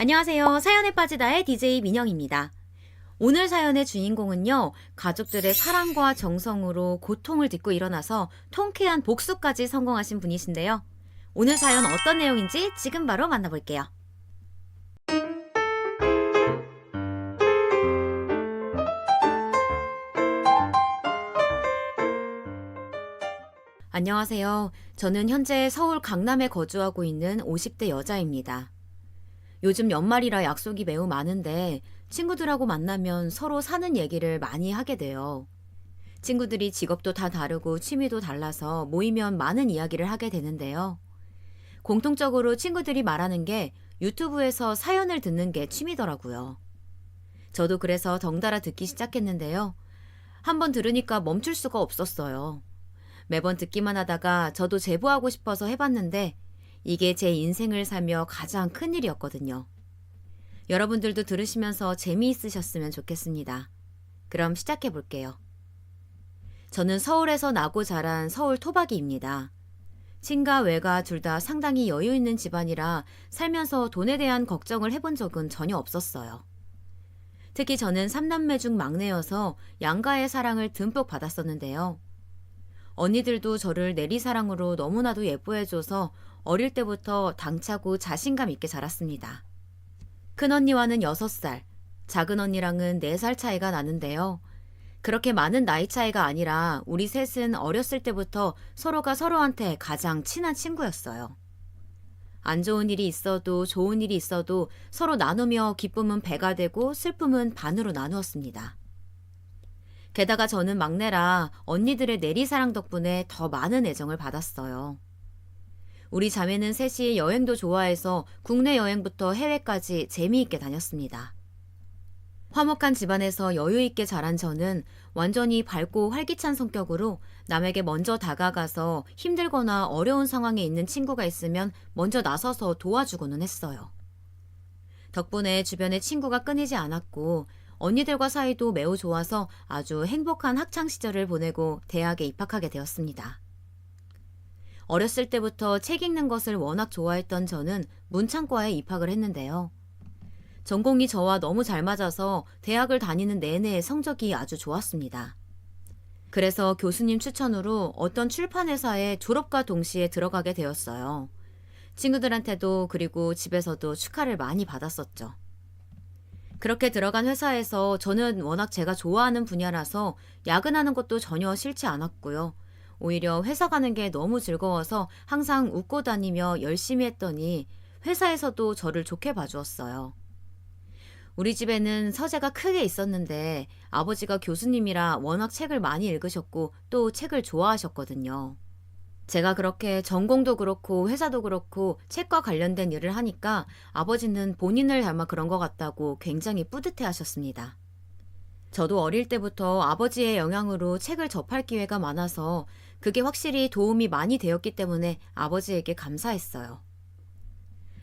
안녕하세요. 사연에 빠지다의 DJ 민영입니다. 오늘 사연의 주인공은요, 가족들의 사랑과 정성으로 고통을 딛고 일어나서 통쾌한 복수까지 성공하신 분이신데요. 오늘 사연 어떤 내용인지 지금 바로 만나볼게요. 안녕하세요. 저는 현재 서울 강남에 거주하고 있는 50대 여자입니다. 요즘 연말이라 약속이 매우 많은데 친구들하고 만나면 서로 사는 얘기를 많이 하게 돼요. 친구들이 직업도 다 다르고 취미도 달라서 모이면 많은 이야기를 하게 되는데요. 공통적으로 친구들이 말하는 게 유튜브에서 사연을 듣는 게 취미더라고요. 저도 그래서 덩달아 듣기 시작했는데요. 한번 들으니까 멈출 수가 없었어요. 매번 듣기만 하다가 저도 제보하고 싶어서 해봤는데 이게 제 인생을 살며 가장 큰 일이었거든요. 여러분들도 들으시면서 재미있으셨으면 좋겠습니다. 그럼 시작해 볼게요. 저는 서울에서 나고 자란 서울 토박이입니다. 친가 외가 둘 다 상당히 여유 있는 집안이라 살면서 돈에 대한 걱정을 해본 적은 전혀 없었어요. 특히 저는 3남매 중 막내여서 양가의 사랑을 듬뿍 받았었는데요. 언니들도 저를 내리사랑으로 너무나도 예뻐해줘서 어릴 때부터 당차고 자신감 있게 자랐습니다. 큰언니와는 6살, 작은 언니랑은 4살 차이가 나는데요. 그렇게 많은 나이 차이가 아니라 우리 셋은 어렸을 때부터 서로가 서로한테 가장 친한 친구였어요. 안 좋은 일이 있어도 좋은 일이 있어도 서로 나누며 기쁨은 배가 되고 슬픔은 반으로 나누었습니다. 게다가 저는 막내라 언니들의 내리사랑 덕분에 더 많은 애정을 받았어요. 우리 자매는 셋이 여행도 좋아해서 국내 여행부터 해외까지 재미있게 다녔습니다. 화목한 집안에서 여유있게 자란 저는 완전히 밝고 활기찬 성격으로 남에게 먼저 다가가서 힘들거나 어려운 상황에 있는 친구가 있으면 먼저 나서서 도와주고는 했어요. 덕분에 주변에 친구가 끊이지 않았고 언니들과 사이도 매우 좋아서 아주 행복한 학창 시절을 보내고 대학에 입학하게 되었습니다. 어렸을 때부터 책 읽는 것을 워낙 좋아했던 저는 문창과에 입학을 했는데요. 전공이 저와 너무 잘 맞아서 대학을 다니는 내내 성적이 아주 좋았습니다. 그래서 교수님 추천으로 어떤 출판회사에 졸업과 동시에 들어가게 되었어요. 친구들한테도 그리고 집에서도 축하를 많이 받았었죠. 그렇게 들어간 회사에서 저는 워낙 제가 좋아하는 분야라서 야근하는 것도 전혀 싫지 않았고요. 오히려 회사 가는 게 너무 즐거워서 항상 웃고 다니며 열심히 했더니 회사에서도 저를 좋게 봐주었어요. 우리 집에는 서재가 크게 있었는데 아버지가 교수님이라 워낙 책을 많이 읽으셨고 또 책을 좋아하셨거든요. 제가 그렇게 전공도 그렇고 회사도 그렇고 책과 관련된 일을 하니까 아버지는 본인을 닮아 그런 것 같다고 굉장히 뿌듯해 하셨습니다. 저도 어릴 때부터 아버지의 영향으로 책을 접할 기회가 많아서 그게 확실히 도움이 많이 되었기 때문에 아버지에게 감사했어요.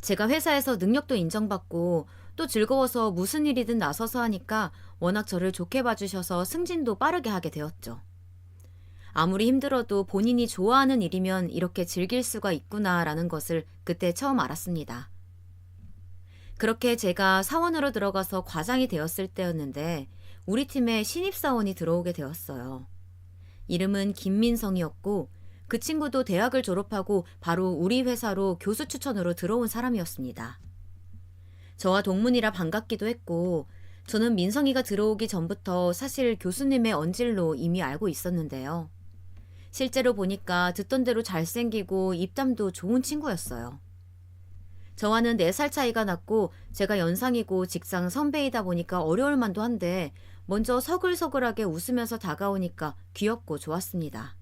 제가 회사에서 능력도 인정받고 또 즐거워서 무슨 일이든 나서서 하니까 워낙 저를 좋게 봐주셔서 승진도 빠르게 하게 되었죠. 아무리 힘들어도 본인이 좋아하는 일이면 이렇게 즐길 수가 있구나라는 것을 그때 처음 알았습니다. 그렇게 제가 사원으로 들어가서 과장이 되었을 때였는데 우리 팀에 신입사원이 들어오게 되었어요. 이름은 김민성이었고 그 친구도 대학을 졸업하고 바로 우리 회사로 교수 추천으로 들어온 사람이었습니다. 저와 동문이라 반갑기도 했고 저는 민성이가 들어오기 전부터 사실 교수님의 언질로 이미 알고 있었는데요. 실제로 보니까 듣던 대로 잘생기고 입담도 좋은 친구였어요. 저와는 4살 차이가 났고 제가 연상이고 직장 선배이다 보니까 어려울 만도 한데 먼저 서글서글하게 웃으면서 다가오니까 귀엽고 좋았습니다.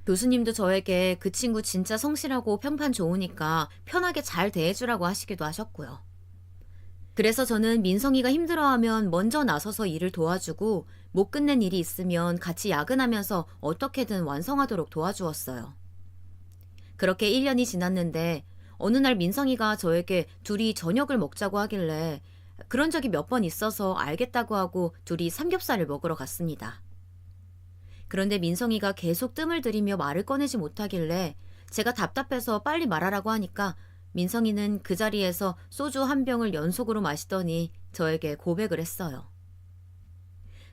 교수님도 저에게 그 친구 진짜 성실하고 평판 좋으니까 편하게 잘 대해주라고 하시기도 하셨고요. 그래서 저는 민성이가 힘들어하면 먼저 나서서 일을 도와주고 못 끝낸 일이 있으면 같이 야근하면서 어떻게든 완성하도록 도와주었어요. 그렇게 1년이 지났는데 어느 날 민성이가 저에게 둘이 저녁을 먹자고 하길래 그런 적이 몇 번 있어서 알겠다고 하고 둘이 삼겹살을 먹으러 갔습니다. 그런데 민성이가 계속 뜸을 들이며 말을 꺼내지 못하길래 제가 답답해서 빨리 말하라고 하니까 민성이는 그 자리에서 소주 한 병을 연속으로 마시더니 저에게 고백을 했어요.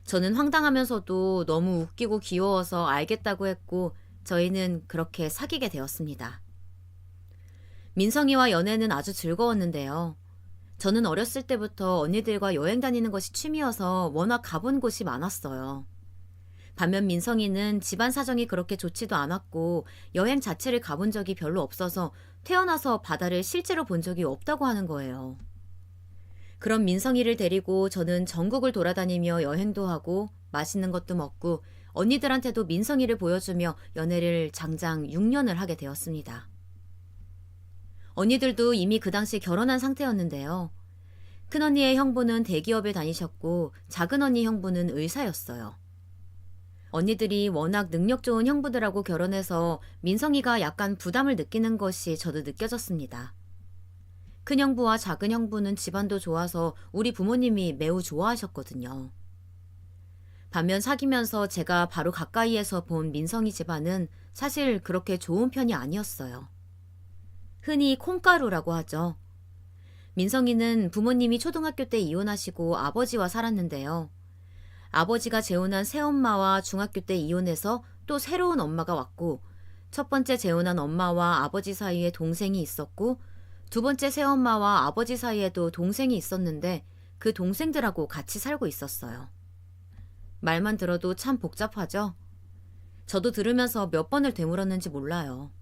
저는 황당하면서도 너무 웃기고 귀여워서 알겠다고 했고 저희는 그렇게 사귀게 되었습니다. 민성이와 연애는 아주 즐거웠는데요. 저는 어렸을 때부터 언니들과 여행 다니는 것이 취미여서 워낙 가본 곳이 많았어요. 반면 민성이는 집안 사정이 그렇게 좋지도 않았고 여행 자체를 가본 적이 별로 없어서 태어나서 바다를 실제로 본 적이 없다고 하는 거예요. 그럼 민성이를 데리고 저는 전국을 돌아다니며 여행도 하고 맛있는 것도 먹고 언니들한테도 민성이를 보여주며 연애를 장장 6년을 하게 되었습니다. 언니들도 이미 그 당시 결혼한 상태였는데요. 큰언니의 형부는 대기업에 다니셨고 작은언니 형부는 의사였어요. 언니들이 워낙 능력 좋은 형부들하고 결혼해서 민성이가 약간 부담을 느끼는 것이 저도 느껴졌습니다. 큰형부와 작은형부는 집안도 좋아서 우리 부모님이 매우 좋아하셨거든요. 반면 사귀면서 제가 바로 가까이에서 본 민성이 집안은 사실 그렇게 좋은 편이 아니었어요. 흔히 콩가루라고 하죠. 민성이는 부모님이 초등학교 때 이혼하시고 아버지와 살았는데요. 아버지가 재혼한 새엄마와 중학교 때 이혼해서 또 새로운 엄마가 왔고 첫 번째 재혼한 엄마와 아버지 사이에 동생이 있었고 두 번째 새엄마와 아버지 사이에도 동생이 있었는데 그 동생들하고 같이 살고 있었어요. 말만 들어도 참 복잡하죠? 저도 들으면서 몇 번을 되물었는지 몰라요.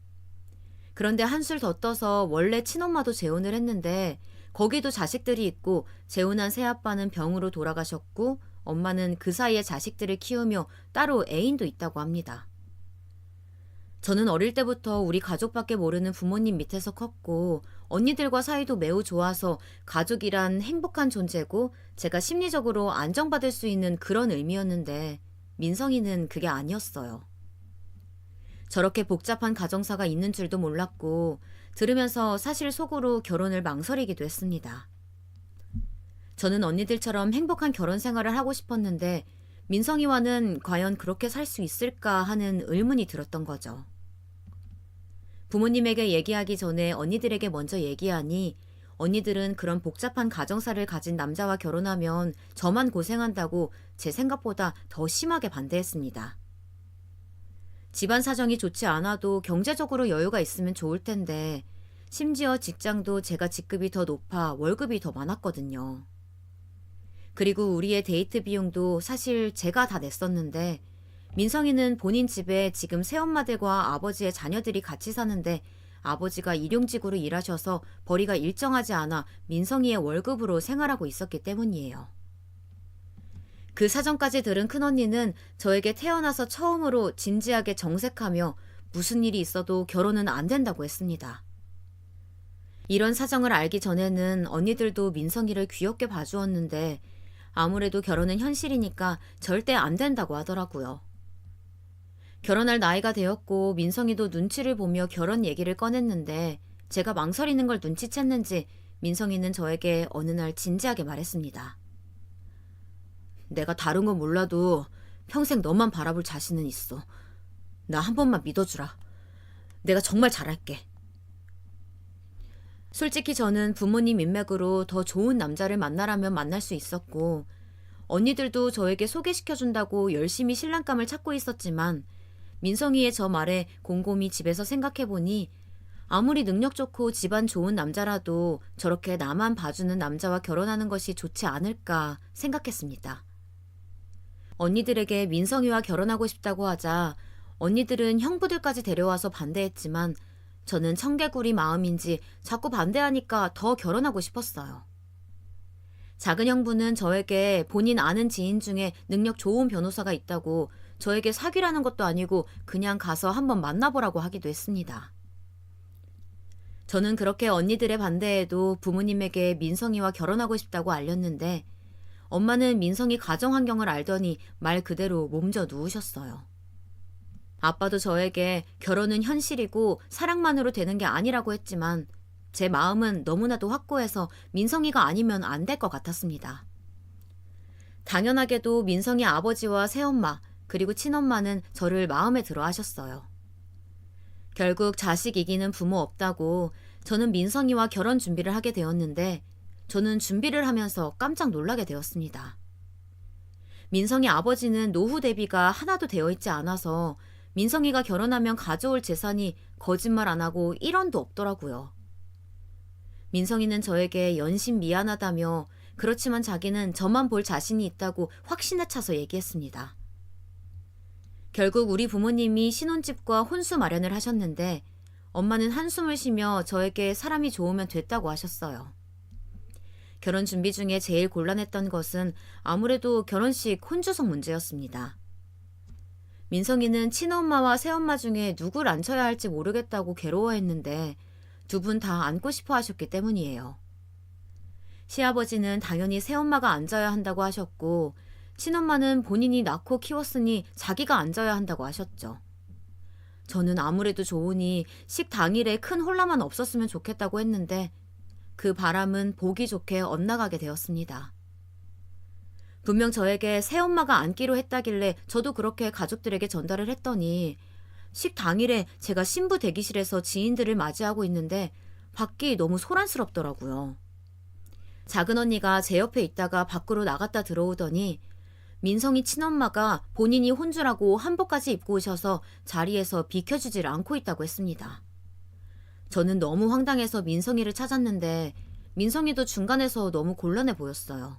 그런데 한술 더 떠서 원래 친엄마도 재혼을 했는데 거기도 자식들이 있고 재혼한 새아빠는 병으로 돌아가셨고 엄마는 그 사이에 자식들을 키우며 따로 애인도 있다고 합니다. 저는 어릴 때부터 우리 가족밖에 모르는 부모님 밑에서 컸고 언니들과 사이도 매우 좋아서 가족이란 행복한 존재고 제가 심리적으로 안정받을 수 있는 그런 의미였는데 민성이는 그게 아니었어요. 저렇게 복잡한 가정사가 있는 줄도 몰랐고 들으면서 사실 속으로 결혼을 망설이기도 했습니다. 저는 언니들처럼 행복한 결혼 생활을 하고 싶었는데 민성이와는 과연 그렇게 살 수 있을까 하는 의문이 들었던 거죠. 부모님에게 얘기하기 전에 언니들에게 먼저 얘기하니 언니들은 그런 복잡한 가정사를 가진 남자와 결혼하면 저만 고생한다고 제 생각보다 더 심하게 반대했습니다. 집안 사정이 좋지 않아도 경제적으로 여유가 있으면 좋을 텐데 심지어 직장도 제가 직급이 더 높아 월급이 더 많았거든요. 그리고 우리의 데이트 비용도 사실 제가 다 냈었는데 민성이는 본인 집에 지금 새엄마들과 아버지의 자녀들이 같이 사는데 아버지가 일용직으로 일하셔서 벌이가 일정하지 않아 민성이의 월급으로 생활하고 있었기 때문이에요. 그 사정까지 들은 큰언니는 저에게 태어나서 처음으로 진지하게 정색하며 무슨 일이 있어도 결혼은 안 된다고 했습니다. 이런 사정을 알기 전에는 언니들도 민성이를 귀엽게 봐주었는데 아무래도 결혼은 현실이니까 절대 안 된다고 하더라고요. 결혼할 나이가 되었고 민성이도 눈치를 보며 결혼 얘기를 꺼냈는데 제가 망설이는 걸 눈치챘는지 민성이는 저에게 어느 날 진지하게 말했습니다. 내가 다른 건 몰라도 평생 너만 바라볼 자신은 있어. 나 한 번만 믿어주라. 내가 정말 잘할게. 솔직히 저는 부모님 인맥으로 더 좋은 남자를 만나라면 만날 수 있었고 언니들도 저에게 소개시켜준다고 열심히 신랑감을 찾고 있었지만 민성이의 저 말에 곰곰이 집에서 생각해보니 아무리 능력 좋고 집안 좋은 남자라도 저렇게 나만 봐주는 남자와 결혼하는 것이 좋지 않을까 생각했습니다. 언니들에게 민성이와 결혼하고 싶다고 하자 언니들은 형부들까지 데려와서 반대했지만 저는 청개구리 마음인지 자꾸 반대하니까 더 결혼하고 싶었어요. 작은 형부는 저에게 본인 아는 지인 중에 능력 좋은 변호사가 있다고 저에게 사귀라는 것도 아니고 그냥 가서 한번 만나보라고 하기도 했습니다. 저는 그렇게 언니들의 반대에도 부모님에게 민성이와 결혼하고 싶다고 알렸는데 엄마는 민성이 가정 환경을 알더니 말 그대로 몸져 누우셨어요. 아빠도 저에게 결혼은 현실이고 사랑만으로 되는 게 아니라고 했지만 제 마음은 너무나도 확고해서 민성이가 아니면 안 될 것 같았습니다. 당연하게도 민성이 아버지와 새엄마 그리고 친엄마는 저를 마음에 들어 하셨어요. 결국 자식 이기는 부모 없다고 저는 민성이와 결혼 준비를 하게 되었는데 저는 준비를 하면서 깜짝 놀라게 되었습니다. 민성이 아버지는 노후 대비가 하나도 되어 있지 않아서 민성이가 결혼하면 가져올 재산이 거짓말 안 하고 1원도 없더라고요. 민성이는 저에게 연신 미안하다며 그렇지만 자기는 저만 볼 자신이 있다고 확신에 차서 얘기했습니다. 결국 우리 부모님이 신혼집과 혼수 마련을 하셨는데 엄마는 한숨을 쉬며 저에게 사람이 좋으면 됐다고 하셨어요. 결혼 준비 중에 제일 곤란했던 것은 아무래도 결혼식 혼주석 문제였습니다. 민성이는 친엄마와 새엄마 중에 누굴 앉혀야 할지 모르겠다고 괴로워했는데 두 분 다 앉고 싶어 하셨기 때문이에요. 시아버지는 당연히 새엄마가 앉아야 한다고 하셨고 친엄마는 본인이 낳고 키웠으니 자기가 앉아야 한다고 하셨죠. 저는 아무래도 좋으니 식 당일에 큰 혼란만 없었으면 좋겠다고 했는데 그 바람은 보기 좋게 엇나가게 되었습니다. 분명 저에게 새엄마가 앉기로 했다길래 저도 그렇게 가족들에게 전달을 했더니 식 당일에 제가 신부 대기실에서 지인들을 맞이하고 있는데 밖이 너무 소란스럽더라고요. 작은 언니가 제 옆에 있다가 밖으로 나갔다 들어오더니 민성이 친엄마가 본인이 혼주라고 한복까지 입고 오셔서 자리에서 비켜주질 않고 있다고 했습니다. 저는 너무 황당해서 민성이를 찾았는데 민성이도 중간에서 너무 곤란해 보였어요.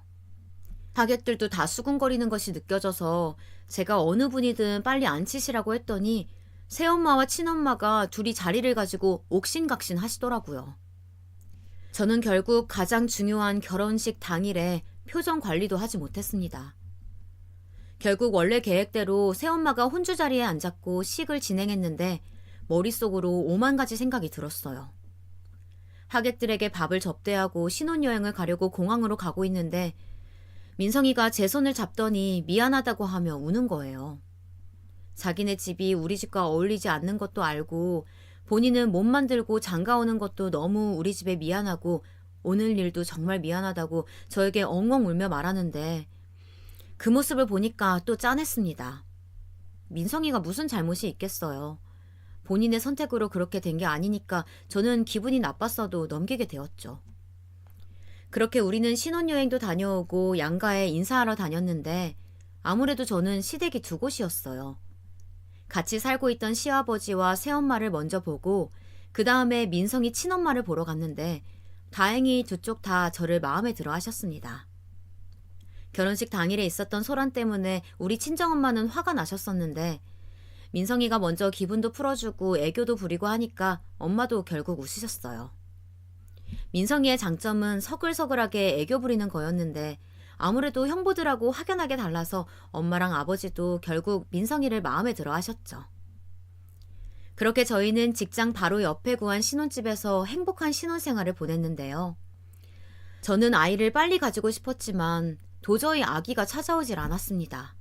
하객들도 다 수군거리는 것이 느껴져서 제가 어느 분이든 빨리 앉히시라고 했더니 새엄마와 친엄마가 둘이 자리를 가지고 옥신각신 하시더라고요. 저는 결국 가장 중요한 결혼식 당일에 표정 관리도 하지 못했습니다. 결국 원래 계획대로 새엄마가 혼주 자리에 앉았고 식을 진행했는데 머릿속으로 5만 가지 생각이 들었어요. 하객들에게 밥을 접대하고 신혼여행을 가려고 공항으로 가고 있는데 민성이가 제 손을 잡더니 미안하다고 하며 우는 거예요. 자기네 집이 우리 집과 어울리지 않는 것도 알고 본인은 못 만들고 장가오는 것도 너무 우리 집에 미안하고 오늘 일도 정말 미안하다고 저에게 엉엉 울며 말하는데 그 모습을 보니까 또 짠했습니다. 민성이가 무슨 잘못이 있겠어요. 본인의 선택으로 그렇게 된 게 아니니까 저는 기분이 나빴어도 넘기게 되었죠. 그렇게 우리는 신혼여행도 다녀오고 양가에 인사하러 다녔는데 아무래도 저는 시댁이 두 곳이었어요. 같이 살고 있던 시아버지와 새엄마를 먼저 보고 그 다음에 민성이 친엄마를 보러 갔는데 다행히 두 쪽 다 저를 마음에 들어 하셨습니다. 결혼식 당일에 있었던 소란 때문에 우리 친정엄마는 화가 나셨었는데 민성이가 먼저 기분도 풀어주고 애교도 부리고 하니까 엄마도 결국 웃으셨어요. 민성이의 장점은 서글서글하게 애교 부리는 거였는데 아무래도 형부들하고 확연하게 달라서 엄마랑 아버지도 결국 민성이를 마음에 들어 하셨죠. 그렇게 저희는 직장 바로 옆에 구한 신혼집에서 행복한 신혼생활을 보냈는데요. 저는 아이를 빨리 가지고 싶었지만 도저히 아기가 찾아오질 않았습니다.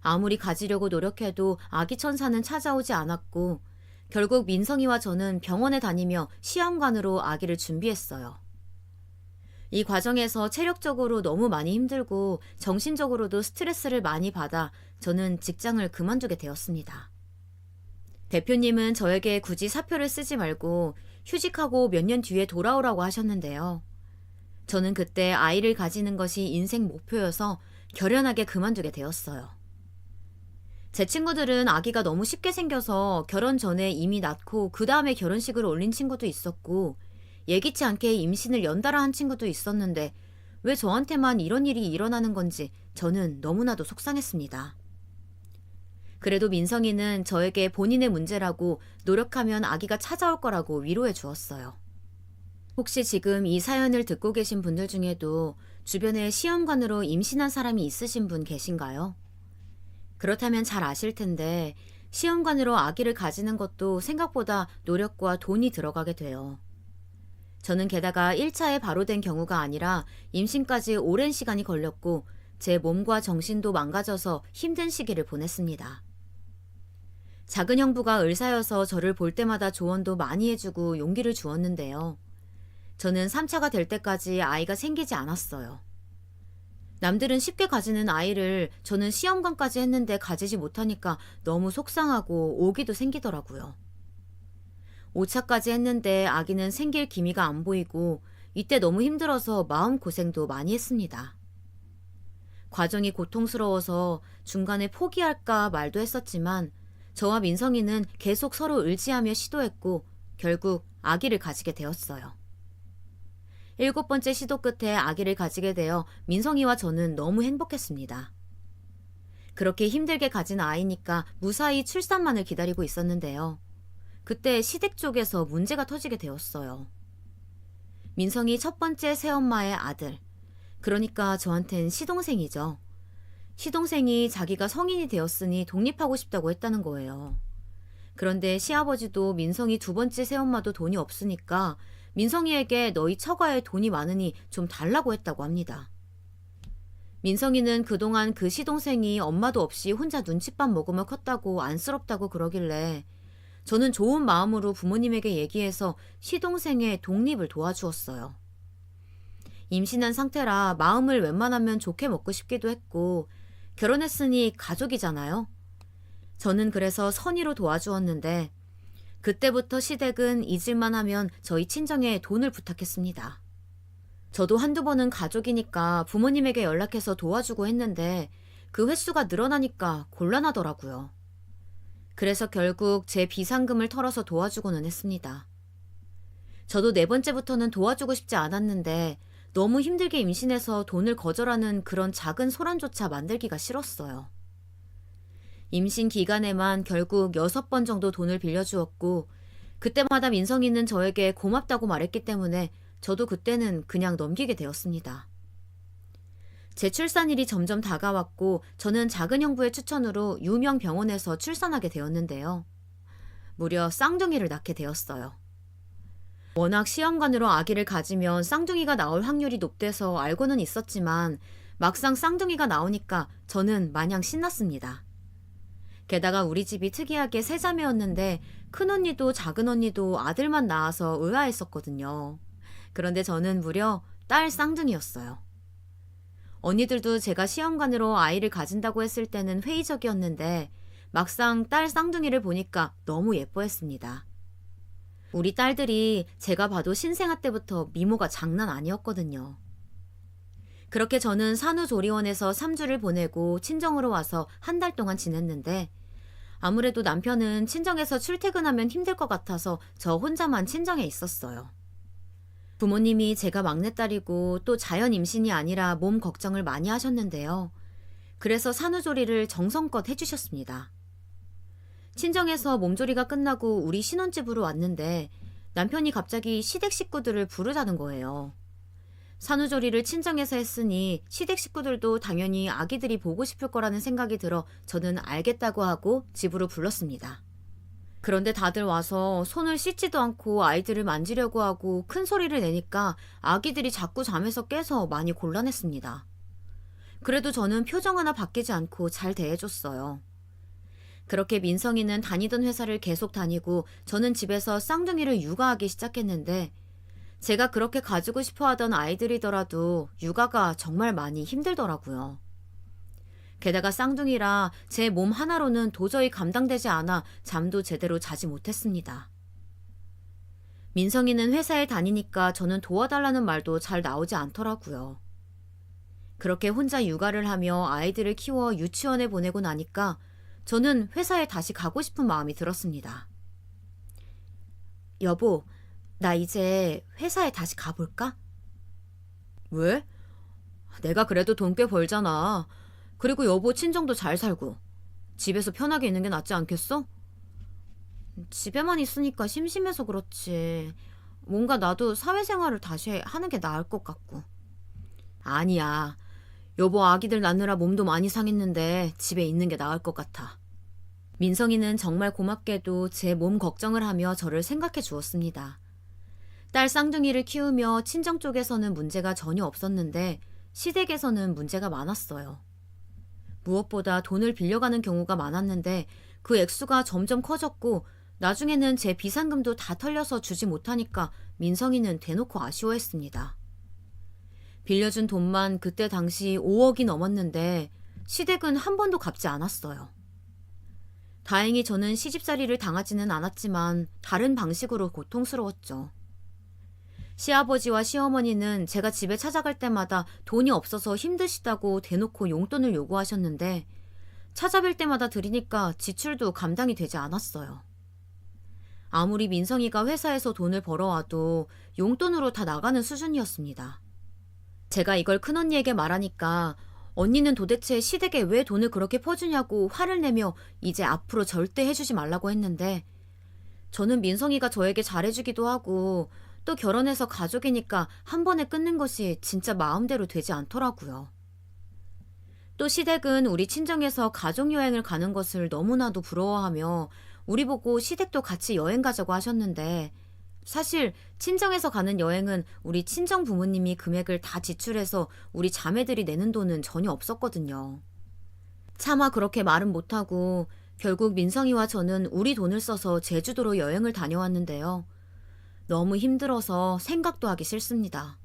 아무리 가지려고 노력해도 아기 천사는 찾아오지 않았고 결국 민성이와 저는 병원에 다니며 시험관으로 아기를 준비했어요. 이 과정에서 체력적으로 너무 많이 힘들고 정신적으로도 스트레스를 많이 받아 저는 직장을 그만두게 되었습니다. 대표님은 저에게 굳이 사표를 쓰지 말고 휴직하고 몇 년 뒤에 돌아오라고 하셨는데요. 저는 그때 아이를 가지는 것이 인생 목표여서 결연하게 그만두게 되었어요. 제 친구들은 아기가 너무 쉽게 생겨서 결혼 전에 이미 낳고 그 다음에 결혼식을 올린 친구도 있었고 예기치 않게 임신을 연달아 한 친구도 있었는데 왜 저한테만 이런 일이 일어나는 건지 저는 너무나도 속상했습니다. 그래도 민성이는 저에게 본인의 문제라고 노력하면 아기가 찾아올 거라고 위로해 주었어요. 혹시 지금 이 사연을 듣고 계신 분들 중에도 주변에 시험관으로 임신한 사람이 있으신 분 계신가요? 그렇다면 잘 아실 텐데 시험관으로 아기를 가지는 것도 생각보다 노력과 돈이 들어가게 돼요. 저는 게다가 1차에 바로 된 경우가 아니라 임신까지 오랜 시간이 걸렸고 제 몸과 정신도 망가져서 힘든 시기를 보냈습니다. 작은 형부가 의사여서 저를 볼 때마다 조언도 많이 해주고 용기를 주었는데요. 저는 3차가 될 때까지 아이가 생기지 않았어요. 남들은 쉽게 가지는 아이를 저는 시험관까지 했는데 가지지 못하니까 너무 속상하고 오기도 생기더라고요. 오차까지 했는데 아기는 생길 기미가 안 보이고 이때 너무 힘들어서 마음고생도 많이 했습니다. 과정이 고통스러워서 중간에 포기할까 말도 했었지만 저와 민성이는 계속 서로 의지하며 시도했고 결국 아기를 가지게 되었어요. 7번째 시도 끝에 아기를 가지게 되어 민성이와 저는 너무 행복했습니다. 그렇게 힘들게 가진 아이니까 무사히 출산만을 기다리고 있었는데요. 그때 시댁 쪽에서 문제가 터지게 되었어요. 민성이 첫 번째 새엄마의 아들, 그러니까 저한텐 시동생이죠. 시동생이 자기가 성인이 되었으니 독립하고 싶다고 했다는 거예요. 그런데 시아버지도 민성이 두 번째 새엄마도 돈이 없으니까 민성이에게 너희 처가에 돈이 많으니 좀 달라고 했다고 합니다. 민성이는 그동안 그 시동생이 엄마도 없이 혼자 눈칫밥 먹으며 컸다고 안쓰럽다고 그러길래 저는 좋은 마음으로 부모님에게 얘기해서 시동생의 독립을 도와주었어요. 임신한 상태라 마음을 웬만하면 좋게 먹고 싶기도 했고 결혼했으니 가족이잖아요. 저는 그래서 선의로 도와주었는데 그때부터 시댁은 잊을만 하면 저희 친정에 돈을 부탁했습니다. 저도 한두 번은 가족이니까 부모님에게 연락해서 도와주고 했는데 그 횟수가 늘어나니까 곤란하더라고요. 그래서 결국 제 비상금을 털어서 도와주고는 했습니다. 저도 4번째부터는 도와주고 싶지 않았는데 너무 힘들게 임신해서 돈을 거절하는 그런 작은 소란조차 만들기가 싫었어요. 임신 기간에만 결국 6번 정도 돈을 빌려주었고 그때마다 민성이는 저에게 고맙다고 말했기 때문에 저도 그때는 그냥 넘기게 되었습니다. 제 출산일이 점점 다가왔고 저는 작은 형부의 추천으로 유명 병원에서 출산하게 되었는데요. 무려 쌍둥이를 낳게 되었어요. 워낙 시험관으로 아기를 가지면 쌍둥이가 나올 확률이 높대서 알고는 있었지만 막상 쌍둥이가 나오니까 저는 마냥 신났습니다. 게다가 우리 집이 특이하게 세 자매였는데 큰언니도 작은언니도 아들만 낳아서 의아했었거든요. 그런데 저는 무려 딸 쌍둥이였어요. 언니들도 제가 시험관으로 아이를 가진다고 했을 때는 회의적이었는데 막상 딸 쌍둥이를 보니까 너무 예뻐했습니다. 우리 딸들이 제가 봐도 신생아 때부터 미모가 장난 아니었거든요. 그렇게 저는 산후조리원에서 3주를 보내고 친정으로 와서 한 달 동안 지냈는데 아무래도 남편은 친정에서 출퇴근하면 힘들 것 같아서 저 혼자만 친정에 있었어요. 부모님이 제가 막내딸이고 또 자연 임신이 아니라 몸 걱정을 많이 하셨는데요. 그래서 산후조리를 정성껏 해주셨습니다. 친정에서 몸조리가 끝나고 우리 신혼집으로 왔는데 남편이 갑자기 시댁 식구들을 부르자는 거예요. 산후조리를 친정에서 했으니 시댁 식구들도 당연히 아기들이 보고 싶을 거라는 생각이 들어 저는 알겠다고 하고 집으로 불렀습니다. 그런데 다들 와서 손을 씻지도 않고 아이들을 만지려고 하고 큰 소리를 내니까 아기들이 자꾸 잠에서 깨서 많이 곤란했습니다. 그래도 저는 표정 하나 바뀌지 않고 잘 대해줬어요. 그렇게 민성이는 다니던 회사를 계속 다니고 저는 집에서 쌍둥이를 육아하기 시작했는데 제가 그렇게 가지고 싶어 하던 아이들이더라도 육아가 정말 많이 힘들더라고요. 게다가 쌍둥이라 제 몸 하나로는 도저히 감당되지 않아 잠도 제대로 자지 못했습니다. 민성이는 회사에 다니니까 저는 도와달라는 말도 잘 나오지 않더라고요. 그렇게 혼자 육아를 하며 아이들을 키워 유치원에 보내고 나니까 저는 회사에 다시 가고 싶은 마음이 들었습니다. 여보, 나 이제 회사에 다시 가볼까? 왜? 내가 그래도 돈 꽤 벌잖아. 그리고 여보 친정도 잘 살고. 집에서 편하게 있는 게 낫지 않겠어? 집에만 있으니까 심심해서 그렇지. 뭔가 나도 사회생활을 다시 하는 게 나을 것 같고. 아니야. 여보 아기들 낳느라 몸도 많이 상했는데 집에 있는 게 나을 것 같아. 민성이는 정말 고맙게도 제 몸 걱정을 하며 저를 생각해 주었습니다. 딸 쌍둥이를 키우며 친정 쪽에서는 문제가 전혀 없었는데 시댁에서는 문제가 많았어요. 무엇보다 돈을 빌려가는 경우가 많았는데 그 액수가 점점 커졌고 나중에는 제 비상금도 다 털려서 주지 못하니까 민성이는 대놓고 아쉬워했습니다. 빌려준 돈만 그때 당시 5억이 넘었는데 시댁은 한 번도 갚지 않았어요. 다행히 저는 시집살이를 당하지는 않았지만 다른 방식으로 고통스러웠죠. 시아버지와 시어머니는 제가 집에 찾아갈 때마다 돈이 없어서 힘드시다고 대놓고 용돈을 요구하셨는데 찾아뵐 때마다 드리니까 지출도 감당이 되지 않았어요. 아무리 민성이가 회사에서 돈을 벌어와도 용돈으로 다 나가는 수준이었습니다. 제가 이걸 큰언니에게 말하니까 언니는 도대체 시댁에 왜 돈을 그렇게 퍼주냐고 화를 내며 이제 앞으로 절대 해주지 말라고 했는데 저는 민성이가 저에게 잘해주기도 하고 또 결혼해서 가족이니까 한 번에 끊는 것이 진짜 마음대로 되지 않더라고요. 또 시댁은 우리 친정에서 가족여행을 가는 것을 너무나도 부러워하며 우리 보고 시댁도 같이 여행 가자고 하셨는데 사실 친정에서 가는 여행은 우리 친정 부모님이 금액을 다 지출해서 우리 자매들이 내는 돈은 전혀 없었거든요. 차마 그렇게 말은 못하고 결국 민성이와 저는 우리 돈을 써서 제주도로 여행을 다녀왔는데요. 너무 힘들어서 생각도 하기 싫습니다.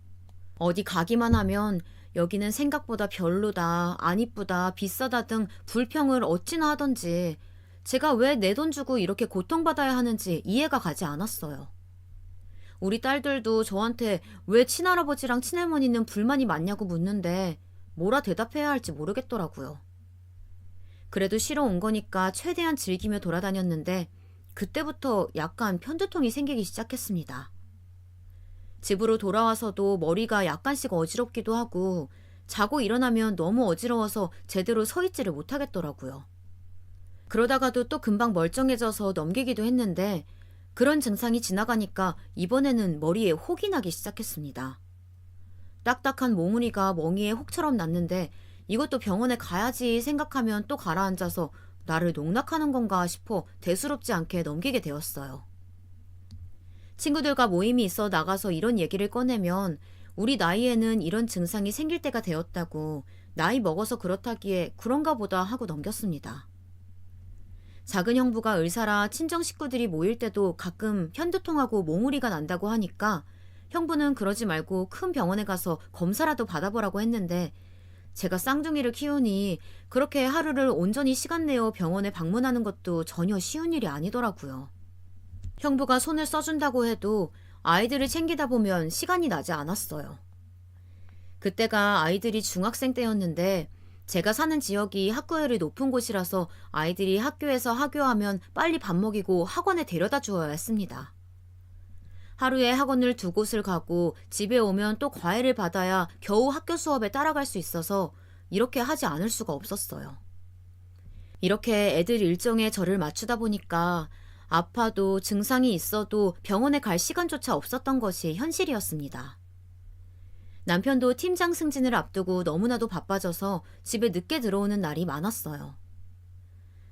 어디 가기만 하면 여기는 생각보다 별로다, 안 이쁘다, 비싸다 등 불평을 어찌나 하던지 제가 왜 내 돈 주고 이렇게 고통받아야 하는지 이해가 가지 않았어요. 우리 딸들도 저한테 왜 친할아버지랑 친할머니는 불만이 많냐고 묻는데 뭐라 대답해야 할지 모르겠더라고요. 그래도 쉬러 온 거니까 최대한 즐기며 돌아다녔는데 그때부터 약간 편두통이 생기기 시작했습니다. 집으로 돌아와서도 머리가 약간씩 어지럽기도 하고 자고 일어나면 너무 어지러워서 제대로 서 있지를 못하겠더라고요. 그러다가도 또 금방 멀쩡해져서 넘기기도 했는데 그런 증상이 지나가니까 이번에는 머리에 혹이 나기 시작했습니다. 딱딱한 몽우리가 멍이에 혹처럼 났는데 이것도 병원에 가야지 생각하면 또 가라앉아서 나를 농락하는 건가 싶어 대수롭지 않게 넘기게 되었어요. 친구들과 모임이 있어 나가서 이런 얘기를 꺼내면 우리 나이에는 이런 증상이 생길 때가 되었다고 나이 먹어서 그렇다기에 그런가 보다 하고 넘겼습니다. 작은 형부가 의사라 친정 식구들이 모일 때도 가끔 편두통하고 몽우리가 난다고 하니까 형부는 그러지 말고 큰 병원에 가서 검사라도 받아보라고 했는데 제가 쌍둥이를 키우니 그렇게 하루를 온전히 시간 내어 병원에 방문하는 것도 전혀 쉬운 일이 아니더라고요. 형부가 손을 써준다고 해도 아이들을 챙기다 보면 시간이 나지 않았어요. 그때가 아이들이 중학생 때였는데 제가 사는 지역이 학구열이 높은 곳이라서 아이들이 학교에서 하교하면 빨리 밥 먹이고 학원에 데려다 주어야 했습니다. 하루에 학원을 2곳을 가고 집에 오면 또 과외를 받아야 겨우 학교 수업에 따라갈 수 있어서 이렇게 하지 않을 수가 없었어요. 이렇게 애들 일정에 저를 맞추다 보니까 아파도 증상이 있어도 병원에 갈 시간조차 없었던 것이 현실이었습니다. 남편도 팀장 승진을 앞두고 너무나도 바빠져서 집에 늦게 들어오는 날이 많았어요.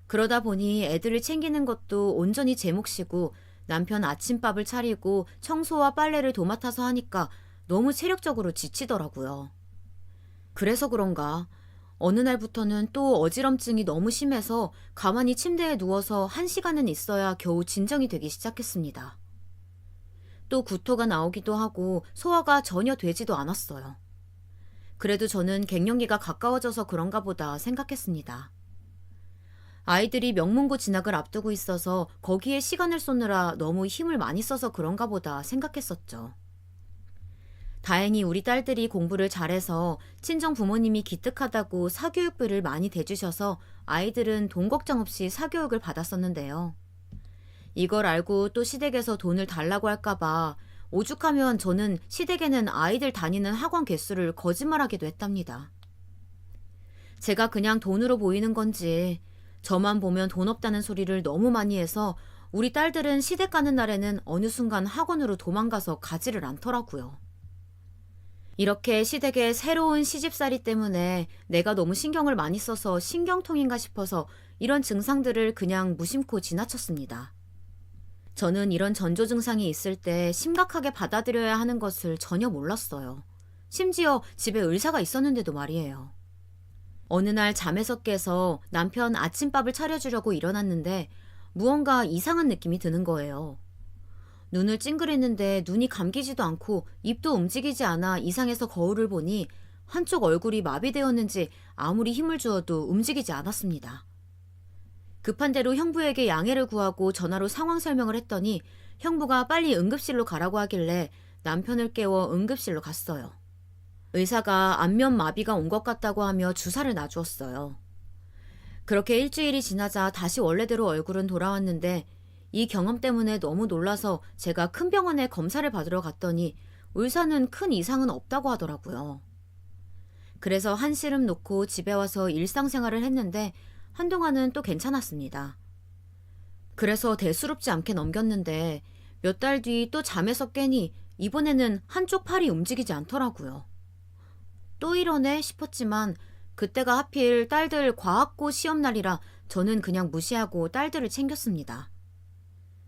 그러다 보니 애들을 챙기는 것도 온전히 제 몫이고 남편 아침밥을 차리고 청소와 빨래를 도맡아서 하니까 너무 체력적으로 지치더라고요. 그래서 그런가 어느 날부터는 또 어지럼증이 너무 심해서 가만히 침대에 누워서 1시간은 있어야 겨우 진정이 되기 시작했습니다. 또 구토가 나오기도 하고 소화가 전혀 되지도 않았어요. 그래도 저는 갱년기가 가까워져서 그런가 보다 생각했습니다. 아이들이 명문고 진학을 앞두고 있어서 거기에 시간을 쏟느라 너무 힘을 많이 써서 그런가 보다 생각했었죠. 다행히 우리 딸들이 공부를 잘해서 친정 부모님이 기특하다고 사교육비를 많이 대주셔서 아이들은 돈 걱정 없이 사교육을 받았었는데요. 이걸 알고 또 시댁에서 돈을 달라고 할까봐 오죽하면 저는 시댁에는 아이들 다니는 학원 개수를 거짓말하기도 했답니다. 제가 그냥 돈으로 보이는 건지 저만 보면 돈 없다는 소리를 너무 많이 해서 우리 딸들은 시댁 가는 날에는 어느 순간 학원으로 도망가서 가지를 않더라고요. 이렇게 시댁의 새로운 시집살이 때문에 내가 너무 신경을 많이 써서 신경통인가 싶어서 이런 증상들을 그냥 무심코 지나쳤습니다. 저는 이런 전조 증상이 있을 때 심각하게 받아들여야 하는 것을 전혀 몰랐어요. 심지어 집에 의사가 있었는데도 말이에요. 어느 날 잠에서 깨서 남편 아침밥을 차려주려고 일어났는데 무언가 이상한 느낌이 드는 거예요. 눈을 찡그렸는데 눈이 감기지도 않고 입도 움직이지 않아 이상해서 거울을 보니 한쪽 얼굴이 마비되었는지 아무리 힘을 주어도 움직이지 않았습니다. 급한 대로 형부에게 양해를 구하고 전화로 상황 설명을 했더니 형부가 빨리 응급실로 가라고 하길래 남편을 깨워 응급실로 갔어요. 의사가 안면 마비가 온 것 같다고 하며 주사를 놔주었어요. 그렇게 일주일이 지나자 다시 원래대로 얼굴은 돌아왔는데 이 경험 때문에 너무 놀라서 제가 큰 병원에 검사를 받으러 갔더니 의사는 큰 이상은 없다고 하더라고요. 그래서 한시름 놓고 집에 와서 일상생활을 했는데 한동안은 또 괜찮았습니다. 그래서 대수롭지 않게 넘겼는데 몇 달 뒤 또 잠에서 깨니 이번에는 한쪽 팔이 움직이지 않더라고요. 또 이러네 싶었지만 그때가 하필 딸들 과학고 시험날이라 저는 그냥 무시하고 딸들을 챙겼습니다.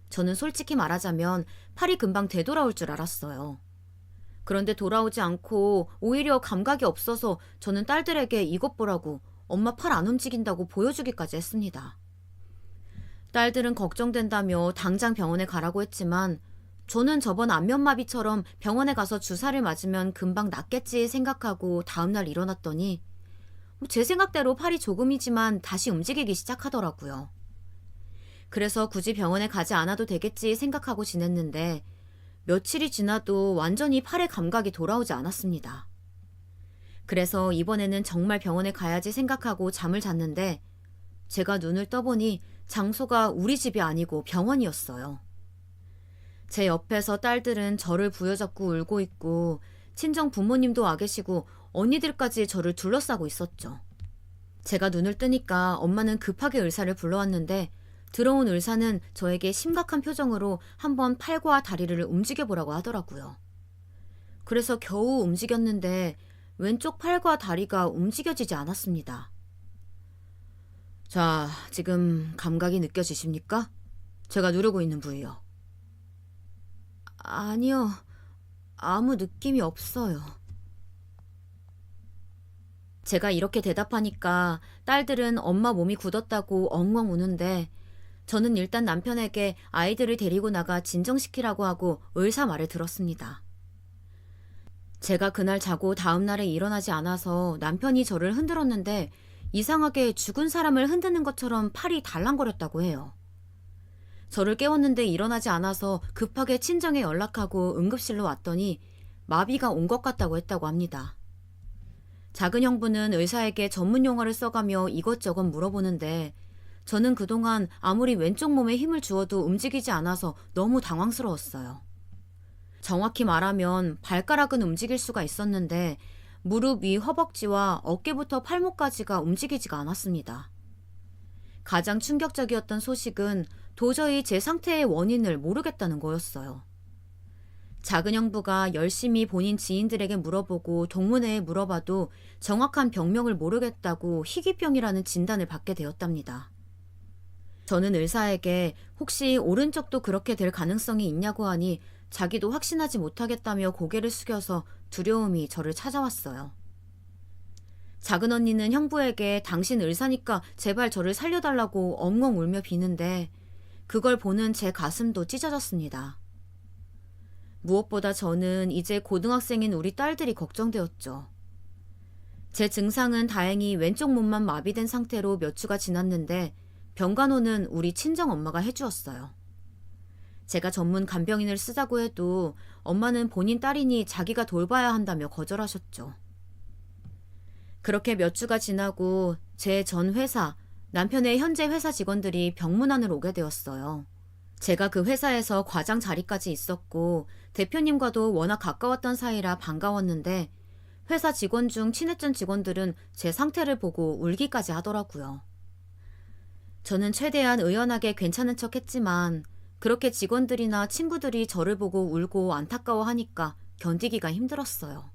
저는 솔직히 말하자면 팔이 금방 되돌아올 줄 알았어요. 그런데 돌아오지 않고 오히려 감각이 없어서 저는 딸들에게 이것 보라고 엄마 팔 안 움직인다고 보여주기까지 했습니다. 딸들은 걱정된다며 당장 병원에 가라고 했지만 저는 저번 안면마비처럼 병원에 가서 주사를 맞으면 금방 낫겠지 생각하고 다음날 일어났더니 제 생각대로 팔이 조금이지만 다시 움직이기 시작하더라고요. 그래서 굳이 병원에 가지 않아도 되겠지 생각하고 지냈는데 며칠이 지나도 완전히 팔의 감각이 돌아오지 않았습니다. 그래서 이번에는 정말 병원에 가야지 생각하고 잠을 잤는데 제가 눈을 떠보니 장소가 우리 집이 아니고 병원이었어요. 제 옆에서 딸들은 저를 부여잡고 울고 있고 친정 부모님도 와 계시고 언니들까지 저를 둘러싸고 있었죠. 제가 눈을 뜨니까 엄마는 급하게 의사를 불러왔는데 들어온 의사는 저에게 심각한 표정으로 한번 팔과 다리를 움직여보라고 하더라고요. 그래서 겨우 움직였는데 왼쪽 팔과 다리가 움직여지지 않았습니다. 자, 지금 감각이 느껴지십니까? 제가 누르고 있는 부위요. 아니요, 아무 느낌이 없어요. 제가 이렇게 대답하니까 딸들은 엄마 몸이 굳었다고 엉엉 우는데 저는 일단 남편에게 아이들을 데리고 나가 진정시키라고 하고 의사 말을 들었습니다. 제가 그날 자고 다음날에 일어나지 않아서 남편이 저를 흔들었는데 이상하게 죽은 사람을 흔드는 것처럼 팔이 달랑거렸다고 해요. 저를 깨웠는데 일어나지 않아서 급하게 친정에 연락하고 응급실로 왔더니 마비가 온 것 같다고 했다고 합니다. 작은 형부는 의사에게 전문 용어를 써가며 이것저것 물어보는데 저는 그동안 아무리 왼쪽 몸에 힘을 주어도 움직이지 않아서 너무 당황스러웠어요. 정확히 말하면 발가락은 움직일 수가 있었는데 무릎 위 허벅지와 어깨부터 팔목까지가 움직이지가 않았습니다. 가장 충격적이었던 소식은 도저히 제 상태의 원인을 모르겠다는 거였어요. 작은 형부가 열심히 본인 지인들에게 물어보고 동문회에 물어봐도 정확한 병명을 모르겠다고 희귀병이라는 진단을 받게 되었답니다. 저는 의사에게 혹시 오른쪽도 그렇게 될 가능성이 있냐고 하니 자기도 확신하지 못하겠다며 고개를 숙여서 두려움이 저를 찾아왔어요. 작은 언니는 형부에게 당신 의사니까 제발 저를 살려달라고 엉엉 울며 비는데 그걸 보는 제 가슴도 찢어졌습니다. 무엇보다 저는 이제 고등학생인 우리 딸들이 걱정되었죠. 제 증상은 다행히 왼쪽 몸만 마비된 상태로 몇 주가 지났는데 병간호는 우리 친정엄마가 해주었어요. 제가 전문 간병인을 쓰자고 해도 엄마는 본인 딸이니 자기가 돌봐야 한다며 거절하셨죠. 그렇게 몇 주가 지나고 제 전 회사, 남편의 현재 회사 직원들이 병문안으로 오게 되었어요. 제가 그 회사에서 과장 자리까지 있었고 대표님과도 워낙 가까웠던 사이라 반가웠는데 회사 직원 중 친했던 직원들은 제 상태를 보고 울기까지 하더라고요. 저는 최대한 의연하게 괜찮은 척 했지만 그렇게 직원들이나 친구들이 저를 보고 울고 안타까워하니까 견디기가 힘들었어요.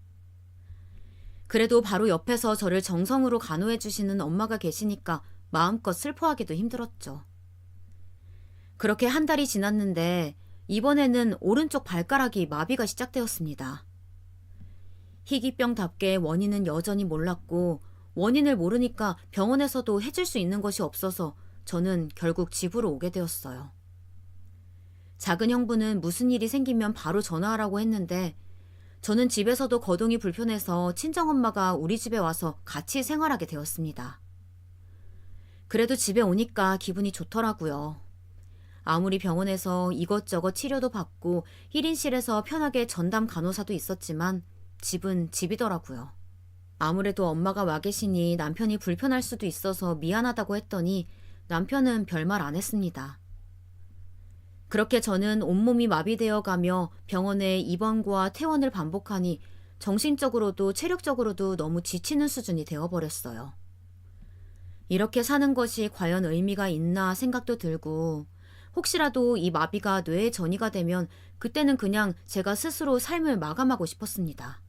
그래도 바로 옆에서 저를 정성으로 간호해 주시는 엄마가 계시니까 마음껏 슬퍼하기도 힘들었죠. 그렇게 한 달이 지났는데 이번에는 오른쪽 발가락이 마비가 시작되었습니다. 희귀병답게 원인은 여전히 몰랐고 원인을 모르니까 병원에서도 해줄 수 있는 것이 없어서 저는 결국 집으로 오게 되었어요. 작은 형부는 무슨 일이 생기면 바로 전화하라고 했는데 저는 집에서도 거동이 불편해서 친정엄마가 우리 집에 와서 같이 생활하게 되었습니다. 그래도 집에 오니까 기분이 좋더라고요. 아무리 병원에서 이것저것 치료도 받고 1인실에서 편하게 전담 간호사도 있었지만 집은 집이더라고요. 아무래도 엄마가 와 계시니 남편이 불편할 수도 있어서 미안하다고 했더니 남편은 별말 안 했습니다. 그렇게 저는 온몸이 마비되어 가며 병원에 입원과 퇴원을 반복하니 정신적으로도 체력적으로도 너무 지치는 수준이 되어버렸어요. 이렇게 사는 것이 과연 의미가 있나 생각도 들고, 혹시라도 이 마비가 뇌에 전이가 되면 그때는 그냥 제가 스스로 삶을 마감하고 싶었습니다.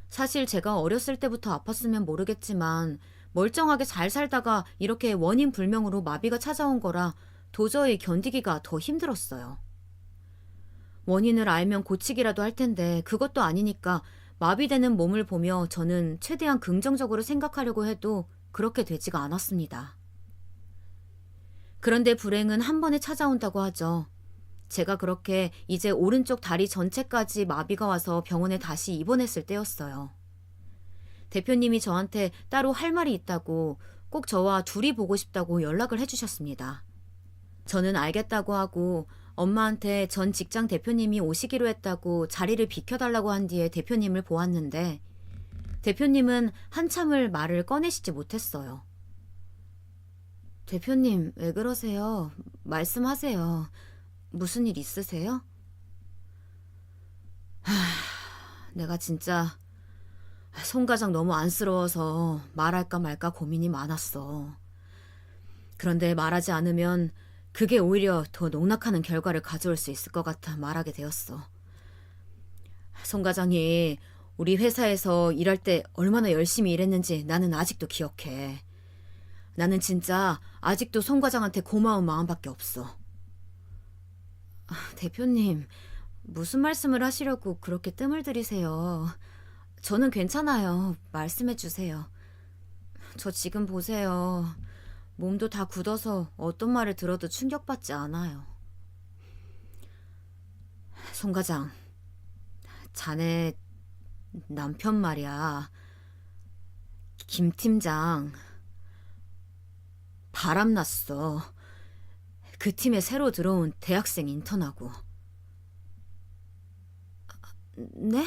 사실 제가 어렸을 때부터 아팠으면 모르겠지만 멀쩡하게 잘 살다가 이렇게 원인 불명으로 마비가 찾아온 거라 도저히 견디기가 더 힘들었어요. 원인을 알면 고치기라도 할 텐데 그것도 아니니까 마비되는 몸을 보며 저는 최대한 긍정적으로 생각하려고 해도 그렇게 되지가 않았습니다. 그런데 불행은 한 번에 찾아온다고 하죠. 제가 그렇게 이제 오른쪽 다리 전체까지 마비가 와서 병원에 다시 입원했을 때였어요. 대표님이 저한테 따로 할 말이 있다고 꼭 저와 둘이 보고 싶다고 연락을 해주셨습니다. 저는 알겠다고 하고 엄마한테 전 직장 대표님이 오시기로 했다고 자리를 비켜달라고 한 뒤에 대표님을 보았는데 대표님은 한참을 말을 꺼내시지 못했어요. 대표님, 왜 그러세요? 말씀하세요. 무슨 일 있으세요? 내가 진짜 송 과장 너무 안쓰러워서 말할까 말까 고민이 많았어. 그런데 말하지 않으면 그게 오히려 더 농락하는 결과를 가져올 수 있을 것 같아 말하게 되었어. 송 과장이 우리 회사에서 일할 때 얼마나 열심히 일했는지 나는 아직도 기억해. 나는 진짜 아직도 송 과장한테 고마운 마음밖에 없어. 대표님, 무슨 말씀을 하시려고 그렇게 뜸을 들이세요? 저는 괜찮아요. 말씀해 주세요. 저 지금 보세요. 몸도 다 굳어서 어떤 말을 들어도 충격받지 않아요. 송 과장, 자네 남편 말이야. 김 팀장 바람났어. 그 팀에 새로 들어온 대학생 인턴하고. 네?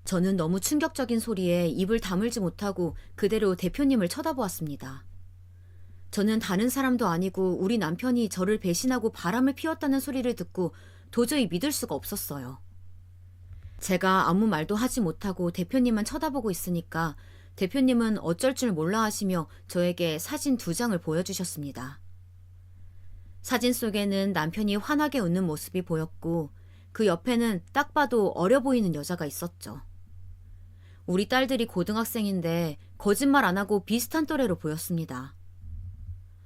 저는 너무 충격적인 소리에 입을 다물지 못하고 그대로 대표님을 쳐다보았습니다. 저는 다른 사람도 아니고 우리 남편이 저를 배신하고 바람을 피웠다는 소리를 듣고 도저히 믿을 수가 없었어요. 제가 아무 말도 하지 못하고 대표님만 쳐다보고 있으니까 대표님은 어쩔 줄 몰라 하시며 저에게 사진 2장을 보여주셨습니다. 사진 속에는 남편이 환하게 웃는 모습이 보였고 그 옆에는 딱 봐도 어려 보이는 여자가 있었죠. 우리 딸들이 고등학생인데 거짓말 안 하고 비슷한 또래로 보였습니다.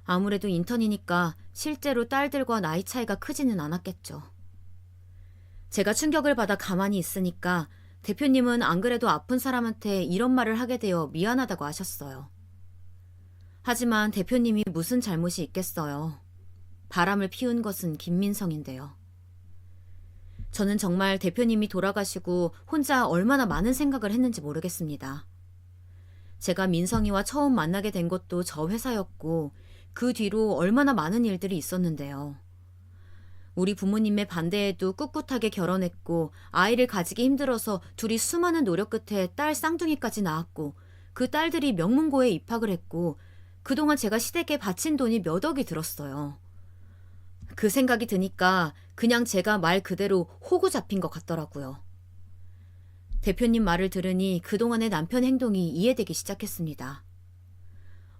아무래도 인턴이니까 실제로 딸들과 나이 차이가 크지는 않았겠죠. 제가 충격을 받아 가만히 있으니까 대표님은 안 그래도 아픈 사람한테 이런 말을 하게 되어 미안하다고 하셨어요. 하지만 대표님이 무슨 잘못이 있겠어요. 바람을 피운 것은 김민성인데요. 저는 정말 대표님이 돌아가시고 혼자 얼마나 많은 생각을 했는지 모르겠습니다. 제가 민성이와 처음 만나게 된 것도 저 회사였고 그 뒤로 얼마나 많은 일들이 있었는데요. 우리 부모님의 반대에도 꿋꿋하게 결혼했고 아이를 가지기 힘들어서 둘이 수많은 노력 끝에 딸 쌍둥이까지 낳았고 그 딸들이 명문고에 입학을 했고 그동안 제가 시댁에 바친 돈이 몇 억이 들었어요. 그 생각이 드니까 그냥 제가 말 그대로 호구 잡힌 것 같더라고요. 대표님 말을 들으니 그동안의 남편 행동이 이해되기 시작했습니다.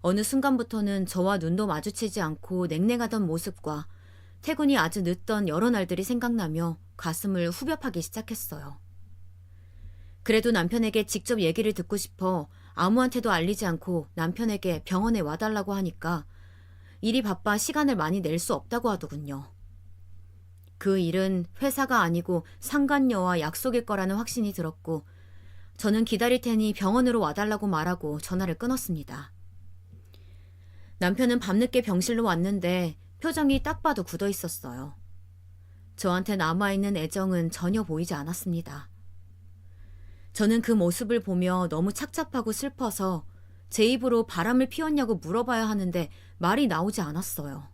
어느 순간부터는 저와 눈도 마주치지 않고 냉랭하던 모습과 퇴근이 아주 늦던 여러 날들이 생각나며 가슴을 후벼파기 시작했어요. 그래도 남편에게 직접 얘기를 듣고 싶어 아무한테도 알리지 않고 남편에게 병원에 와달라고 하니까 일이 바빠 시간을 많이 낼 수 없다고 하더군요. 그 일은 회사가 아니고 상간녀와 약속일 거라는 확신이 들었고 저는 기다릴 테니 병원으로 와달라고 말하고 전화를 끊었습니다. 남편은 밤늦게 병실로 왔는데 표정이 딱 봐도 굳어 있었어요. 저한테 남아있는 애정은 전혀 보이지 않았습니다. 저는 그 모습을 보며 너무 착잡하고 슬퍼서 제 입으로 바람을 피웠냐고 물어봐야 하는데 말이 나오지 않았어요.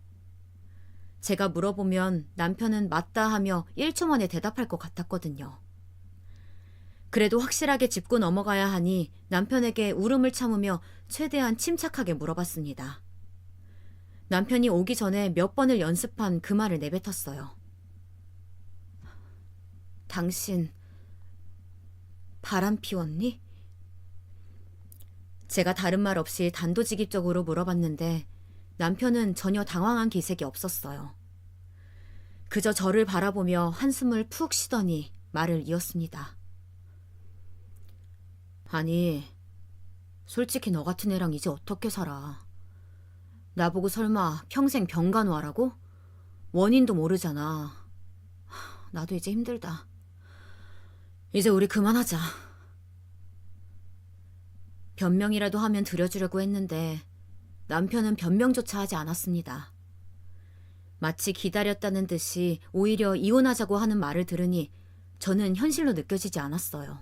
제가 물어보면 남편은 맞다 하며 1초 만에 대답할 것 같았거든요. 그래도 확실하게 짚고 넘어가야 하니 남편에게 울음을 참으며 최대한 침착하게 물어봤습니다. 남편이 오기 전에 몇 번을 연습한 그 말을 내뱉었어요. 당신 바람 피웠니? 제가 다른 말 없이 단도직입적으로 물어봤는데 남편은 전혀 당황한 기색이 없었어요. 그저 저를 바라보며 한숨을 푹 쉬더니 말을 이었습니다. 아니, 솔직히 너 같은 애랑 이제 어떻게 살아? 나보고 설마 평생 병간호하라고? 원인도 모르잖아. 나도 이제 힘들다. 이제 우리 그만하자. 변명이라도 하면 들여주려고 했는데 남편은 변명조차 하지 않았습니다. 마치 기다렸다는 듯이 오히려 이혼하자고 하는 말을 들으니 저는 현실로 느껴지지 않았어요.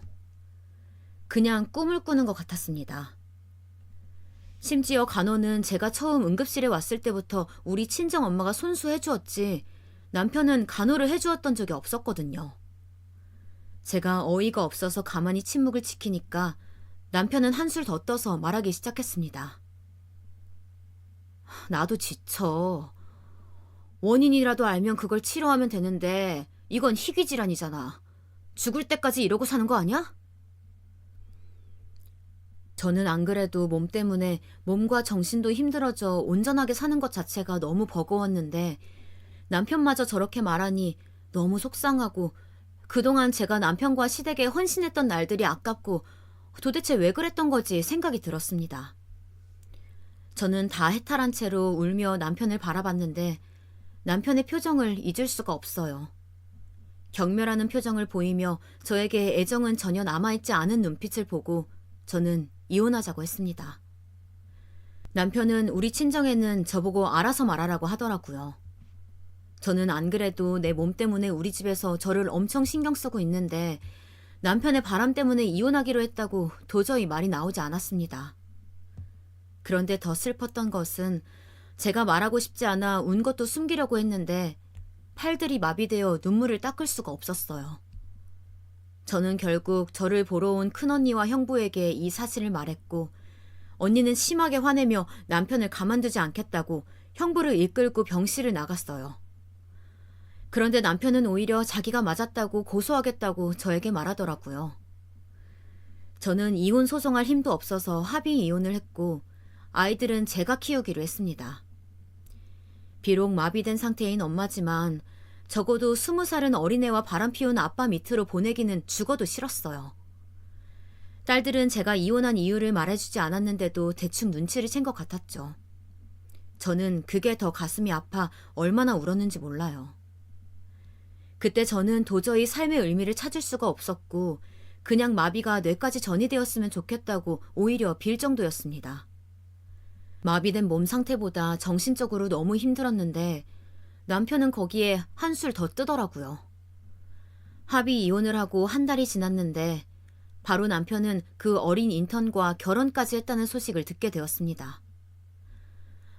그냥 꿈을 꾸는 것 같았습니다. 심지어 간호는 제가 처음 응급실에 왔을 때부터 우리 친정엄마가 손수 해주었지 남편은 간호를 해주었던 적이 없었거든요. 제가 어이가 없어서 가만히 침묵을 지키니까 남편은 한술 더 떠서 말하기 시작했습니다. 나도 지쳐. 원인이라도 알면 그걸 치료하면 되는데 이건 희귀질환이잖아. 죽을 때까지 이러고 사는 거 아니야? 저는 안 그래도 몸 때문에 몸과 정신도 힘들어져 온전하게 사는 것 자체가 너무 버거웠는데 남편마저 저렇게 말하니 너무 속상하고 그동안 제가 남편과 시댁에 헌신했던 날들이 아깝고 도대체 왜 그랬던 거지 생각이 들었습니다. 저는 다 해탈한 채로 울며 남편을 바라봤는데 남편의 표정을 잊을 수가 없어요. 경멸하는 표정을 보이며 저에게 애정은 전혀 남아있지 않은 눈빛을 보고 저는 이혼하자고 했습니다. 남편은 우리 친정에는 저보고 알아서 말하라고 하더라고요. 저는 안 그래도 내 몸 때문에 우리 집에서 저를 엄청 신경 쓰고 있는데 남편의 바람 때문에 이혼하기로 했다고 도저히 말이 나오지 않았습니다. 그런데 더 슬펐던 것은 제가 말하고 싶지 않아 운 것도 숨기려고 했는데 팔들이 마비되어 눈물을 닦을 수가 없었어요. 저는 결국 저를 보러 온 큰언니와 형부에게 이 사실을 말했고 언니는 심하게 화내며 남편을 가만두지 않겠다고 형부를 이끌고 병실을 나갔어요. 그런데 남편은 오히려 자기가 맞았다고 고소하겠다고 저에게 말하더라고요. 저는 이혼 소송할 힘도 없어서 합의 이혼을 했고 아이들은 제가 키우기로 했습니다. 비록 마비된 상태인 엄마지만 적어도 20살은 어린애와 바람 피운 아빠 밑으로 보내기는 죽어도 싫었어요. 딸들은 제가 이혼한 이유를 말해주지 않았는데도 대충 눈치를 챈 것 같았죠. 저는 그게 더 가슴이 아파 얼마나 울었는지 몰라요. 그때 저는 도저히 삶의 의미를 찾을 수가 없었고 그냥 마비가 뇌까지 전이되었으면 좋겠다고 오히려 빌 정도였습니다. 마비된 몸 상태보다 정신적으로 너무 힘들었는데 남편은 거기에 한술 더 뜨더라고요. 합의 이혼을 하고 한 달이 지났는데 바로 남편은 그 어린 인턴과 결혼까지 했다는 소식을 듣게 되었습니다.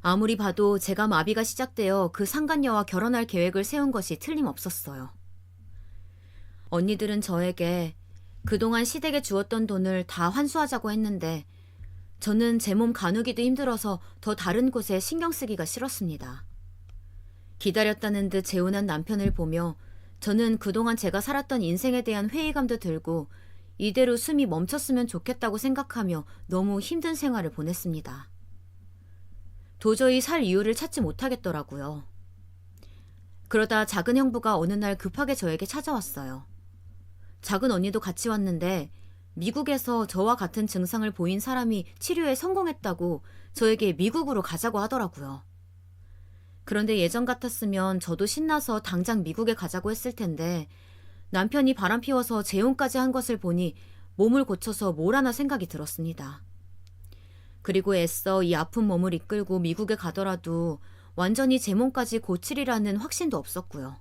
아무리 봐도 제가 마비가 시작되어 그 상간녀와 결혼할 계획을 세운 것이 틀림없었어요. 언니들은 저에게 그동안 시댁에 주었던 돈을 다 환수하자고 했는데 저는 제 몸 가누기도 힘들어서 더 다른 곳에 신경 쓰기가 싫었습니다. 기다렸다는 듯 재혼한 남편을 보며 저는 그동안 제가 살았던 인생에 대한 회의감도 들고 이대로 숨이 멈췄으면 좋겠다고 생각하며 너무 힘든 생활을 보냈습니다. 도저히 살 이유를 찾지 못하겠더라고요. 그러다 작은 형부가 어느 날 급하게 저에게 찾아왔어요. 작은 언니도 같이 왔는데 미국에서 저와 같은 증상을 보인 사람이 치료에 성공했다고 저에게 미국으로 가자고 하더라고요. 그런데 예전 같았으면 저도 신나서 당장 미국에 가자고 했을 텐데 남편이 바람 피워서 재혼까지 한 것을 보니 몸을 고쳐서 뭘 하나 생각이 들었습니다. 그리고 애써 이 아픈 몸을 이끌고 미국에 가더라도 완전히 제 몸까지 고치리라는 확신도 없었고요.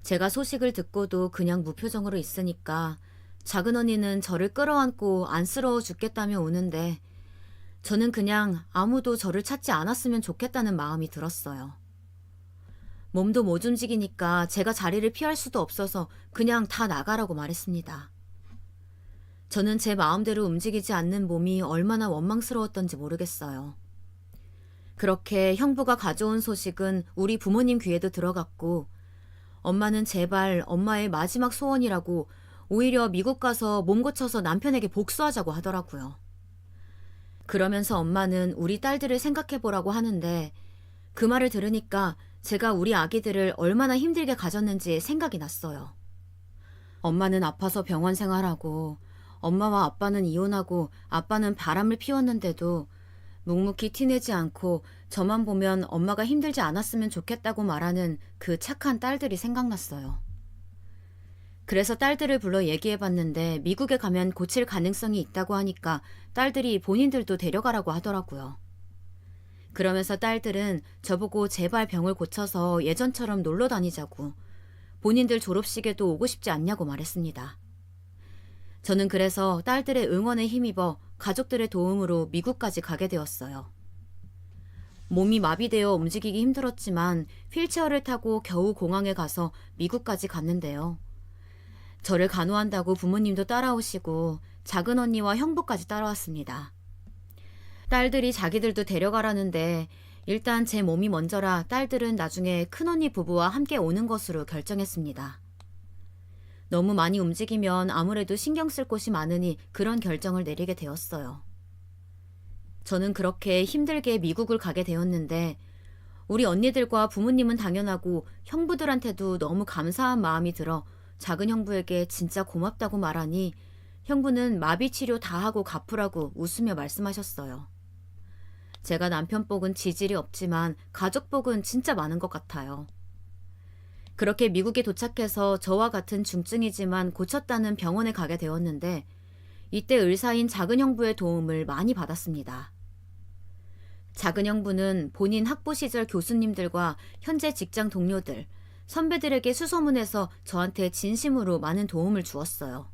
제가 소식을 듣고도 그냥 무표정으로 있으니까 작은 언니는 저를 끌어안고 안쓰러워 죽겠다며 우는데 저는 그냥 아무도 저를 찾지 않았으면 좋겠다는 마음이 들었어요. 몸도 못 움직이니까 제가 자리를 피할 수도 없어서 그냥 다 나가라고 말했습니다. 저는 제 마음대로 움직이지 않는 몸이 얼마나 원망스러웠던지 모르겠어요. 그렇게 형부가 가져온 소식은 우리 부모님 귀에도 들어갔고, 엄마는 제발 엄마의 마지막 소원이라고 오히려 미국 가서 몸 고쳐서 남편에게 복수하자고 하더라고요. 그러면서 엄마는 우리 딸들을 생각해보라고 하는데, 그 말을 들으니까 제가 우리 아기들을 얼마나 힘들게 가졌는지 생각이 났어요. 엄마는 아파서 병원 생활하고, 엄마와 아빠는 이혼하고 아빠는 바람을 피웠는데도 묵묵히 티내지 않고 저만 보면 엄마가 힘들지 않았으면 좋겠다고 말하는 그 착한 딸들이 생각났어요. 그래서 딸들을 불러 얘기해봤는데 미국에 가면 고칠 가능성이 있다고 하니까 딸들이 본인들도 데려가라고 하더라고요. 그러면서 딸들은 저보고 제발 병을 고쳐서 예전처럼 놀러 다니자고, 본인들 졸업식에도 오고 싶지 않냐고 말했습니다. 저는 그래서 딸들의 응원에 힘입어 가족들의 도움으로 미국까지 가게 되었어요. 몸이 마비되어 움직이기 힘들었지만 휠체어를 타고 겨우 공항에 가서 미국까지 갔는데요. 저를 간호한다고 부모님도 따라오시고 작은 언니와 형부까지 따라왔습니다. 딸들이 자기들도 데려가라는데 일단 제 몸이 먼저라 딸들은 나중에 큰언니 부부와 함께 오는 것으로 결정했습니다. 너무 많이 움직이면 아무래도 신경 쓸 곳이 많으니 그런 결정을 내리게 되었어요. 저는 그렇게 힘들게 미국을 가게 되었는데 우리 언니들과 부모님은 당연하고 형부들한테도 너무 감사한 마음이 들어 작은 형부에게 진짜 고맙다고 말하니 형부는 마비 치료 다 하고 갚으라고 웃으며 말씀하셨어요. 제가 남편 복은 지질이 없지만 가족 복은 진짜 많은 것 같아요. 그렇게 미국에 도착해서 저와 같은 중증이지만 고쳤다는 병원에 가게 되었는데 이때 의사인 작은 형부의 도움을 많이 받았습니다. 작은 형부는 본인 학부 시절 교수님들과 현재 직장 동료들, 선배들에게 수소문해서 저한테 진심으로 많은 도움을 주었어요.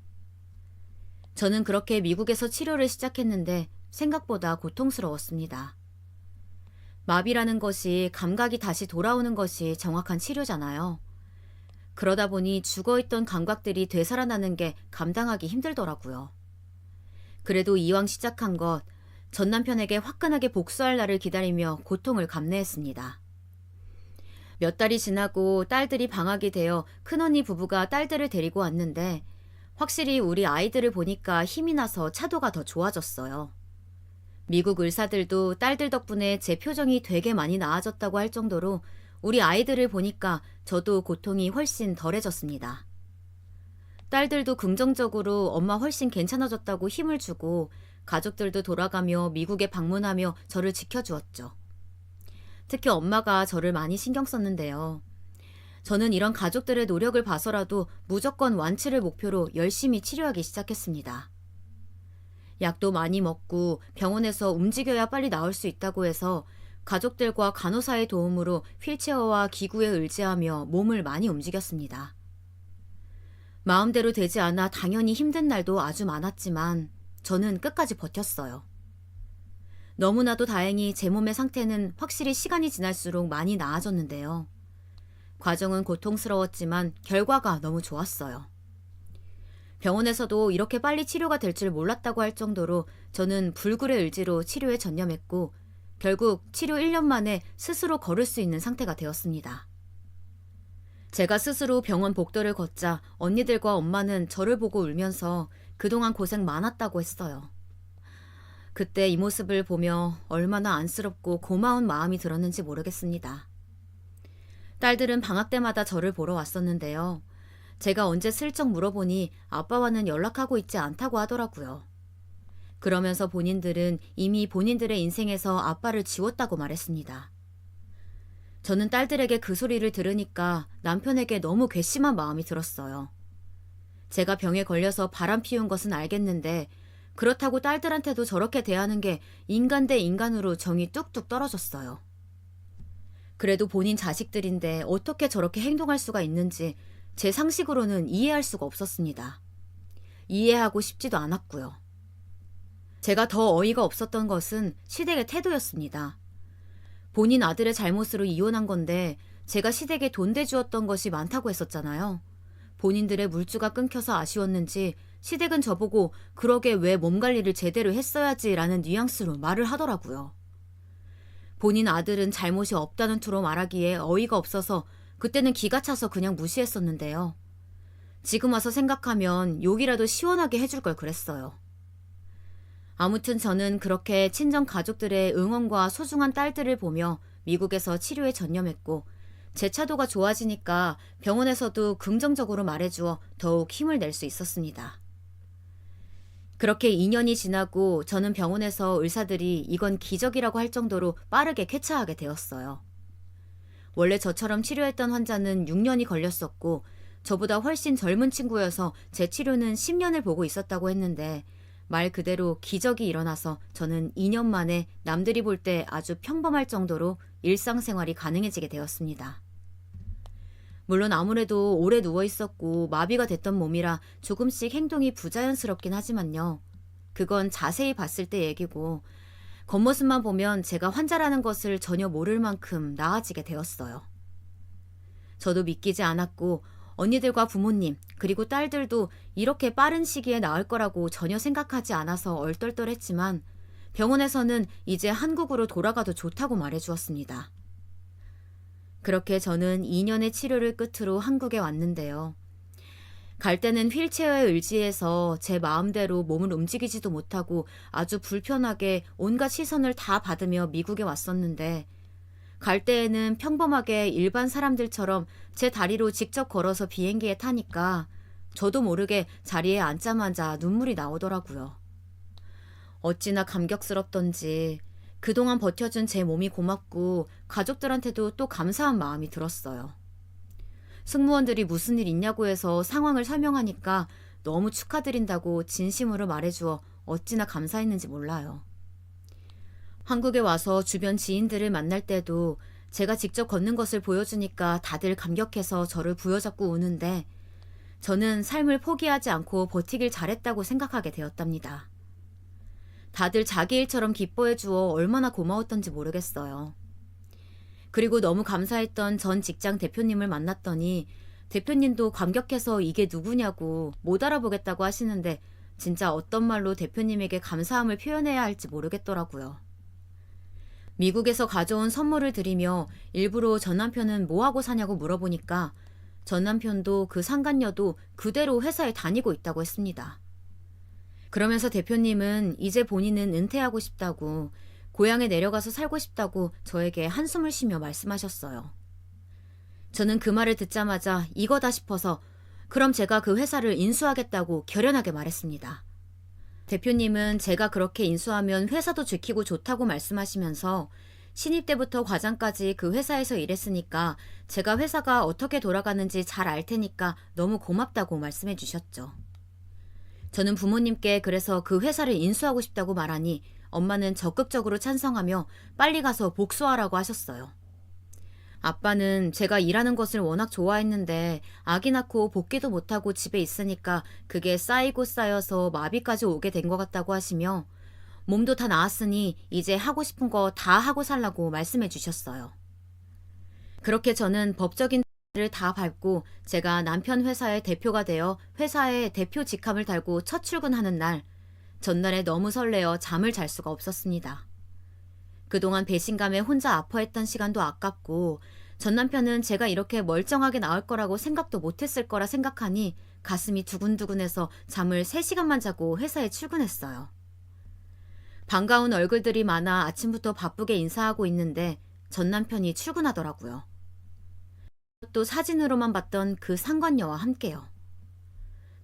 저는 그렇게 미국에서 치료를 시작했는데 생각보다 고통스러웠습니다. 마비라는 것이 감각이 다시 돌아오는 것이 정확한 치료잖아요. 그러다 보니 죽어있던 감각들이 되살아나는 게 감당하기 힘들더라고요. 그래도 이왕 시작한 것, 전 남편에게 화끈하게 복수할 날을 기다리며 고통을 감내했습니다. 몇 달이 지나고 딸들이 방학이 되어 큰언니 부부가 딸들을 데리고 왔는데 확실히 우리 아이들을 보니까 힘이 나서 차도가 더 좋아졌어요. 미국 의사들도 딸들 덕분에 제 표정이 되게 많이 나아졌다고 할 정도로 우리 아이들을 보니까 저도 고통이 훨씬 덜해졌습니다. 딸들도 긍정적으로 엄마 훨씬 괜찮아졌다고 힘을 주고 가족들도 돌아가며 미국에 방문하며 저를 지켜주었죠. 특히 엄마가 저를 많이 신경 썼는데요. 저는 이런 가족들의 노력을 봐서라도 무조건 완치를 목표로 열심히 치료하기 시작했습니다. 약도 많이 먹고 병원에서 움직여야 빨리 나을 수 있다고 해서 가족들과 간호사의 도움으로 휠체어와 기구에 의지하며 몸을 많이 움직였습니다. 마음대로 되지 않아 당연히 힘든 날도 아주 많았지만 저는 끝까지 버텼어요. 너무나도 다행히 제 몸의 상태는 확실히 시간이 지날수록 많이 나아졌는데요. 과정은 고통스러웠지만 결과가 너무 좋았어요. 병원에서도 이렇게 빨리 치료가 될 줄 몰랐다고 할 정도로 저는 불굴의 의지로 치료에 전념했고 결국 치료 1년 만에 스스로 걸을 수 있는 상태가 되었습니다. 제가 스스로 병원 복도를 걷자 언니들과 엄마는 저를 보고 울면서 그동안 고생 많았다고 했어요. 그때 이 모습을 보며 얼마나 안쓰럽고 고마운 마음이 들었는지 모르겠습니다. 딸들은 방학 때마다 저를 보러 왔었는데요. 제가 언제 슬쩍 물어보니 아빠와는 연락하고 있지 않다고 하더라고요. 그러면서 본인들은 이미 본인들의 인생에서 아빠를 지웠다고 말했습니다. 저는 딸들에게 그 소리를 들으니까 남편에게 너무 괘씸한 마음이 들었어요. 제가 병에 걸려서 바람 피운 것은 알겠는데 그렇다고 딸들한테도 저렇게 대하는 게 인간 대 인간으로 정이 뚝뚝 떨어졌어요. 그래도 본인 자식들인데 어떻게 저렇게 행동할 수가 있는지 제 상식으로는 이해할 수가 없었습니다. 이해하고 싶지도 않았고요. 제가 더 어이가 없었던 것은 시댁의 태도였습니다. 본인 아들의 잘못으로 이혼한 건데 제가 시댁에 돈 대주었던 것이 많다고 했었잖아요. 본인들의 물주가 끊겨서 아쉬웠는지 시댁은 저보고 그러게 왜 몸 관리를 제대로 했어야지 라는 뉘앙스로 말을 하더라고요. 본인 아들은 잘못이 없다는 투로 말하기에 어이가 없어서 그때는 기가 차서 그냥 무시했었는데요. 지금 와서 생각하면 욕이라도 시원하게 해줄 걸 그랬어요. 아무튼 저는 그렇게 친정 가족들의 응원과 소중한 딸들을 보며 미국에서 치료에 전념했고 제 차도가 좋아지니까 병원에서도 긍정적으로 말해주어 더욱 힘을 낼 수 있었습니다. 그렇게 2년이 지나고 저는 병원에서 의사들이 이건 기적이라고 할 정도로 빠르게 쾌차하게 되었어요. 원래 저처럼 치료했던 환자는 6년이 걸렸었고 저보다 훨씬 젊은 친구여서 제 치료는 10년을 보고 있었다고 했는데 말 그대로 기적이 일어나서 저는 2년 만에 남들이 볼 때 아주 평범할 정도로 일상생활이 가능해지게 되었습니다. 물론 아무래도 오래 누워 있었고 마비가 됐던 몸이라 조금씩 행동이 부자연스럽긴 하지만요. 그건 자세히 봤을 때 얘기고 겉모습만 보면 제가 환자라는 것을 전혀 모를 만큼 나아지게 되었어요. 저도 믿기지 않았고 언니들과 부모님 그리고 딸들도 이렇게 빠른 시기에 나을 거라고 전혀 생각하지 않아서 얼떨떨했지만 병원에서는 이제 한국으로 돌아가도 좋다고 말해주었습니다. 그렇게 저는 2년의 치료를 끝으로 한국에 왔는데요. 갈 때는 휠체어에 의지해서 제 마음대로 몸을 움직이지도 못하고 아주 불편하게 온갖 시선을 다 받으며 미국에 왔었는데 갈 때에는 평범하게 일반 사람들처럼 제 다리로 직접 걸어서 비행기에 타니까 저도 모르게 자리에 앉자마자 눈물이 나오더라고요. 어찌나 감격스럽던지 그동안 버텨준 제 몸이 고맙고 가족들한테도 또 감사한 마음이 들었어요. 승무원들이 무슨 일 있냐고 해서 상황을 설명하니까 너무 축하드린다고 진심으로 말해주어 어찌나 감사했는지 몰라요. 한국에 와서 주변 지인들을 만날 때도 제가 직접 걷는 것을 보여주니까 다들 감격해서 저를 부여잡고 우는데 저는 삶을 포기하지 않고 버티길 잘했다고 생각하게 되었답니다. 다들 자기 일처럼 기뻐해 주어 얼마나 고마웠던지 모르겠어요. 그리고 너무 감사했던 전 직장 대표님을 만났더니 대표님도 감격해서 이게 누구냐고 못 알아보겠다고 하시는데 진짜 어떤 말로 대표님에게 감사함을 표현해야 할지 모르겠더라고요. 미국에서 가져온 선물을 드리며 일부러 전 남편은 뭐하고 사냐고 물어보니까 전 남편도 그 상간녀도 그대로 회사에 다니고 있다고 했습니다. 그러면서 대표님은 이제 본인은 은퇴하고 싶다고 고향에 내려가서 살고 싶다고 저에게 한숨을 쉬며 말씀하셨어요. 저는 그 말을 듣자마자 이거다 싶어서 그럼 제가 그 회사를 인수하겠다고 결연하게 말했습니다. 대표님은 제가 그렇게 인수하면 회사도 지키고 좋다고 말씀하시면서 신입 때부터 과장까지 그 회사에서 일했으니까 제가 회사가 어떻게 돌아가는지 잘 알 테니까 너무 고맙다고 말씀해 주셨죠. 저는 부모님께 그래서 그 회사를 인수하고 싶다고 말하니 엄마는 적극적으로 찬성하며 빨리 가서 복수하라고 하셨어요. 아빠는 제가 일하는 것을 워낙 좋아했는데 아기 낳고 복귀도 못하고 집에 있으니까 그게 쌓이고 쌓여서 마비까지 오게 된 것 같다고 하시며 몸도 다 나았으니 이제 하고 싶은 거 다 하고 살라고 말씀해 주셨어요. 그렇게 저는 법적인 를 다 밟고 제가 남편 회사의 대표가 되어 회사에 대표 직함을 달고 첫 출근하는 날 전날에 너무 설레어 잠을 잘 수가 없었습니다. 그동안 배신감에 혼자 아파했던 시간도 아깝고 전 남편은 제가 이렇게 멀쩡하게 나올 거라고 생각도 못했을 거라 생각하니 가슴이 두근두근해서 잠을 3시간만 자고 회사에 출근했어요. 반가운 얼굴들이 많아 아침부터 바쁘게 인사하고 있는데 전 남편이 출근하더라고요. 또 사진으로만 봤던 그 상관녀와 함께요.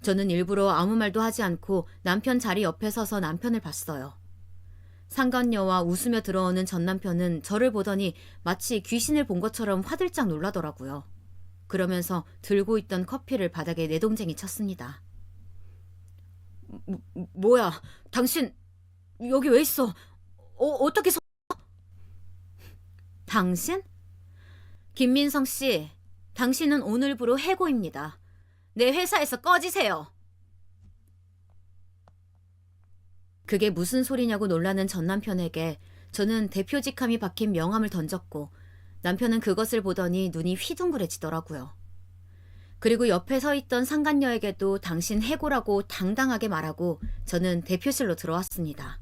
저는 일부러 아무 말도 하지 않고 남편 자리 옆에 서서 남편을 봤어요. 상관녀와 웃으며 들어오는 전 남편은 저를 보더니 마치 귀신을 본 것처럼 화들짝 놀라더라고요. 그러면서 들고 있던 커피를 바닥에 내동쟁이 쳤습니다. 뭐야, 당신 여기 왜 있어? 어떻게 당신? 김민성 씨, 당신은 오늘부로 해고입니다. 내 회사에서 꺼지세요. 그게 무슨 소리냐고 놀라는 전 남편에게 저는 대표직함이 박힌 명함을 던졌고 남편은 그것을 보더니 눈이 휘둥그레지더라고요. 그리고 옆에 서 있던 상간녀에게도 당신 해고라고 당당하게 말하고 저는 대표실로 들어왔습니다.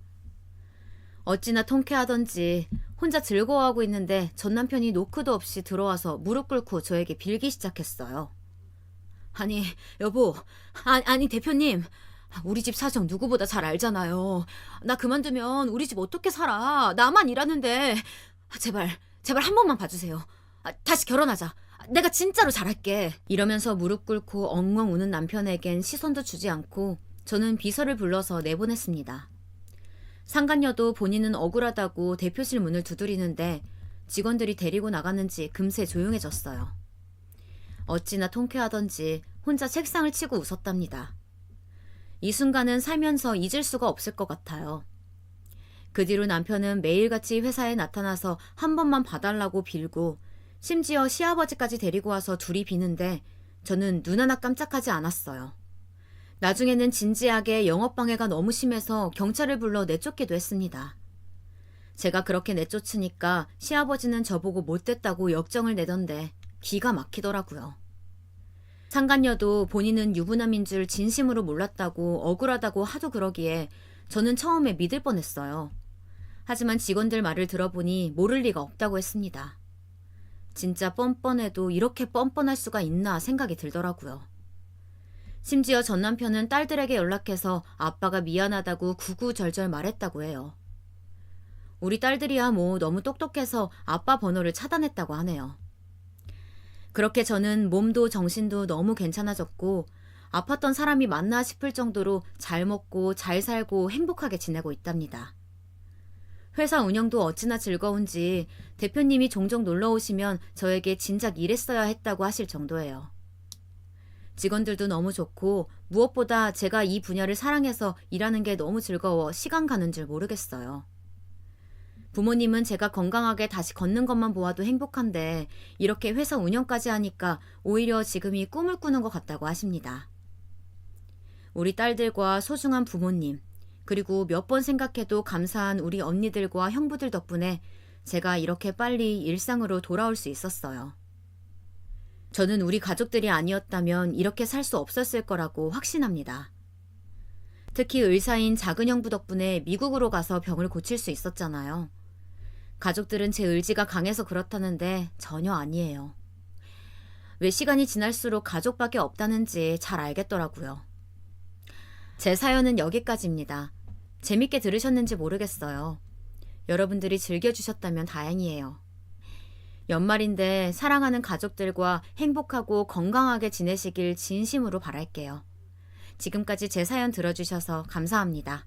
어찌나 통쾌하던지 혼자 즐거워하고 있는데 전 남편이 노크도 없이 들어와서 무릎 꿇고 저에게 빌기 시작했어요. 아니, 여보, 아니 대표님, 우리 집 사정 누구보다 잘 알잖아요. 나 그만두면 우리 집 어떻게 살아? 나만 일하는데. 제발 한 번만 봐주세요. 다시 결혼하자. 내가 진짜로 잘할게. 이러면서 무릎 꿇고 엉엉 우는 남편에겐 시선도 주지 않고 저는 비서를 불러서 내보냈습니다. 상간녀도 본인은 억울하다고 대표실 문을 두드리는데 직원들이 데리고 나갔는지 금세 조용해졌어요. 어찌나 통쾌하던지 혼자 책상을 치고 웃었답니다. 이 순간은 살면서 잊을 수가 없을 것 같아요. 그 뒤로 남편은 매일같이 회사에 나타나서 한 번만 봐달라고 빌고 심지어 시아버지까지 데리고 와서 둘이 비는데 저는 눈 하나 깜짝하지 않았어요. 나중에는 진지하게 영업방해가 너무 심해서 경찰을 불러 내쫓기도 했습니다. 제가 그렇게 내쫓으니까 시아버지는 저보고 못됐다고 역정을 내던데 기가 막히더라고요. 상간녀도 본인은 유부남인 줄 진심으로 몰랐다고 억울하다고 하도 그러기에 저는 처음에 믿을 뻔했어요. 하지만 직원들 말을 들어보니 모를 리가 없다고 했습니다. 진짜 뻔뻔해도 이렇게 뻔뻔할 수가 있나 생각이 들더라고요. 심지어 전 남편은 딸들에게 연락해서 아빠가 미안하다고 구구절절 말했다고 해요. 우리 딸들이야 뭐 너무 똑똑해서 아빠 번호를 차단했다고 하네요. 그렇게 저는 몸도 정신도 너무 괜찮아졌고 아팠던 사람이 맞나 싶을 정도로 잘 먹고 잘 살고 행복하게 지내고 있답니다. 회사 운영도 어찌나 즐거운지 대표님이 종종 놀러 오시면 저에게 진작 이랬어야 했다고 하실 정도예요. 직원들도 너무 좋고 무엇보다 제가 이 분야를 사랑해서 일하는 게 너무 즐거워 시간 가는 줄 모르겠어요. 부모님은 제가 건강하게 다시 걷는 것만 보아도 행복한데 이렇게 회사 운영까지 하니까 오히려 지금이 꿈을 꾸는 것 같다고 하십니다. 우리 딸들과 소중한 부모님, 그리고 몇 번 생각해도 감사한 우리 언니들과 형부들 덕분에 제가 이렇게 빨리 일상으로 돌아올 수 있었어요. 저는 우리 가족들이 아니었다면 이렇게 살 수 없었을 거라고 확신합니다. 특히 의사인 작은 형부 덕분에 미국으로 가서 병을 고칠 수 있었잖아요. 가족들은 제 의지가 강해서 그렇다는데 전혀 아니에요. 왜 시간이 지날수록 가족밖에 없다는지 잘 알겠더라고요. 제 사연은 여기까지입니다. 재밌게 들으셨는지 모르겠어요. 여러분들이 즐겨주셨다면 다행이에요. 연말인데 사랑하는 가족들과 행복하고 건강하게 지내시길 진심으로 바랄게요. 지금까지 제 사연 들어주셔서 감사합니다.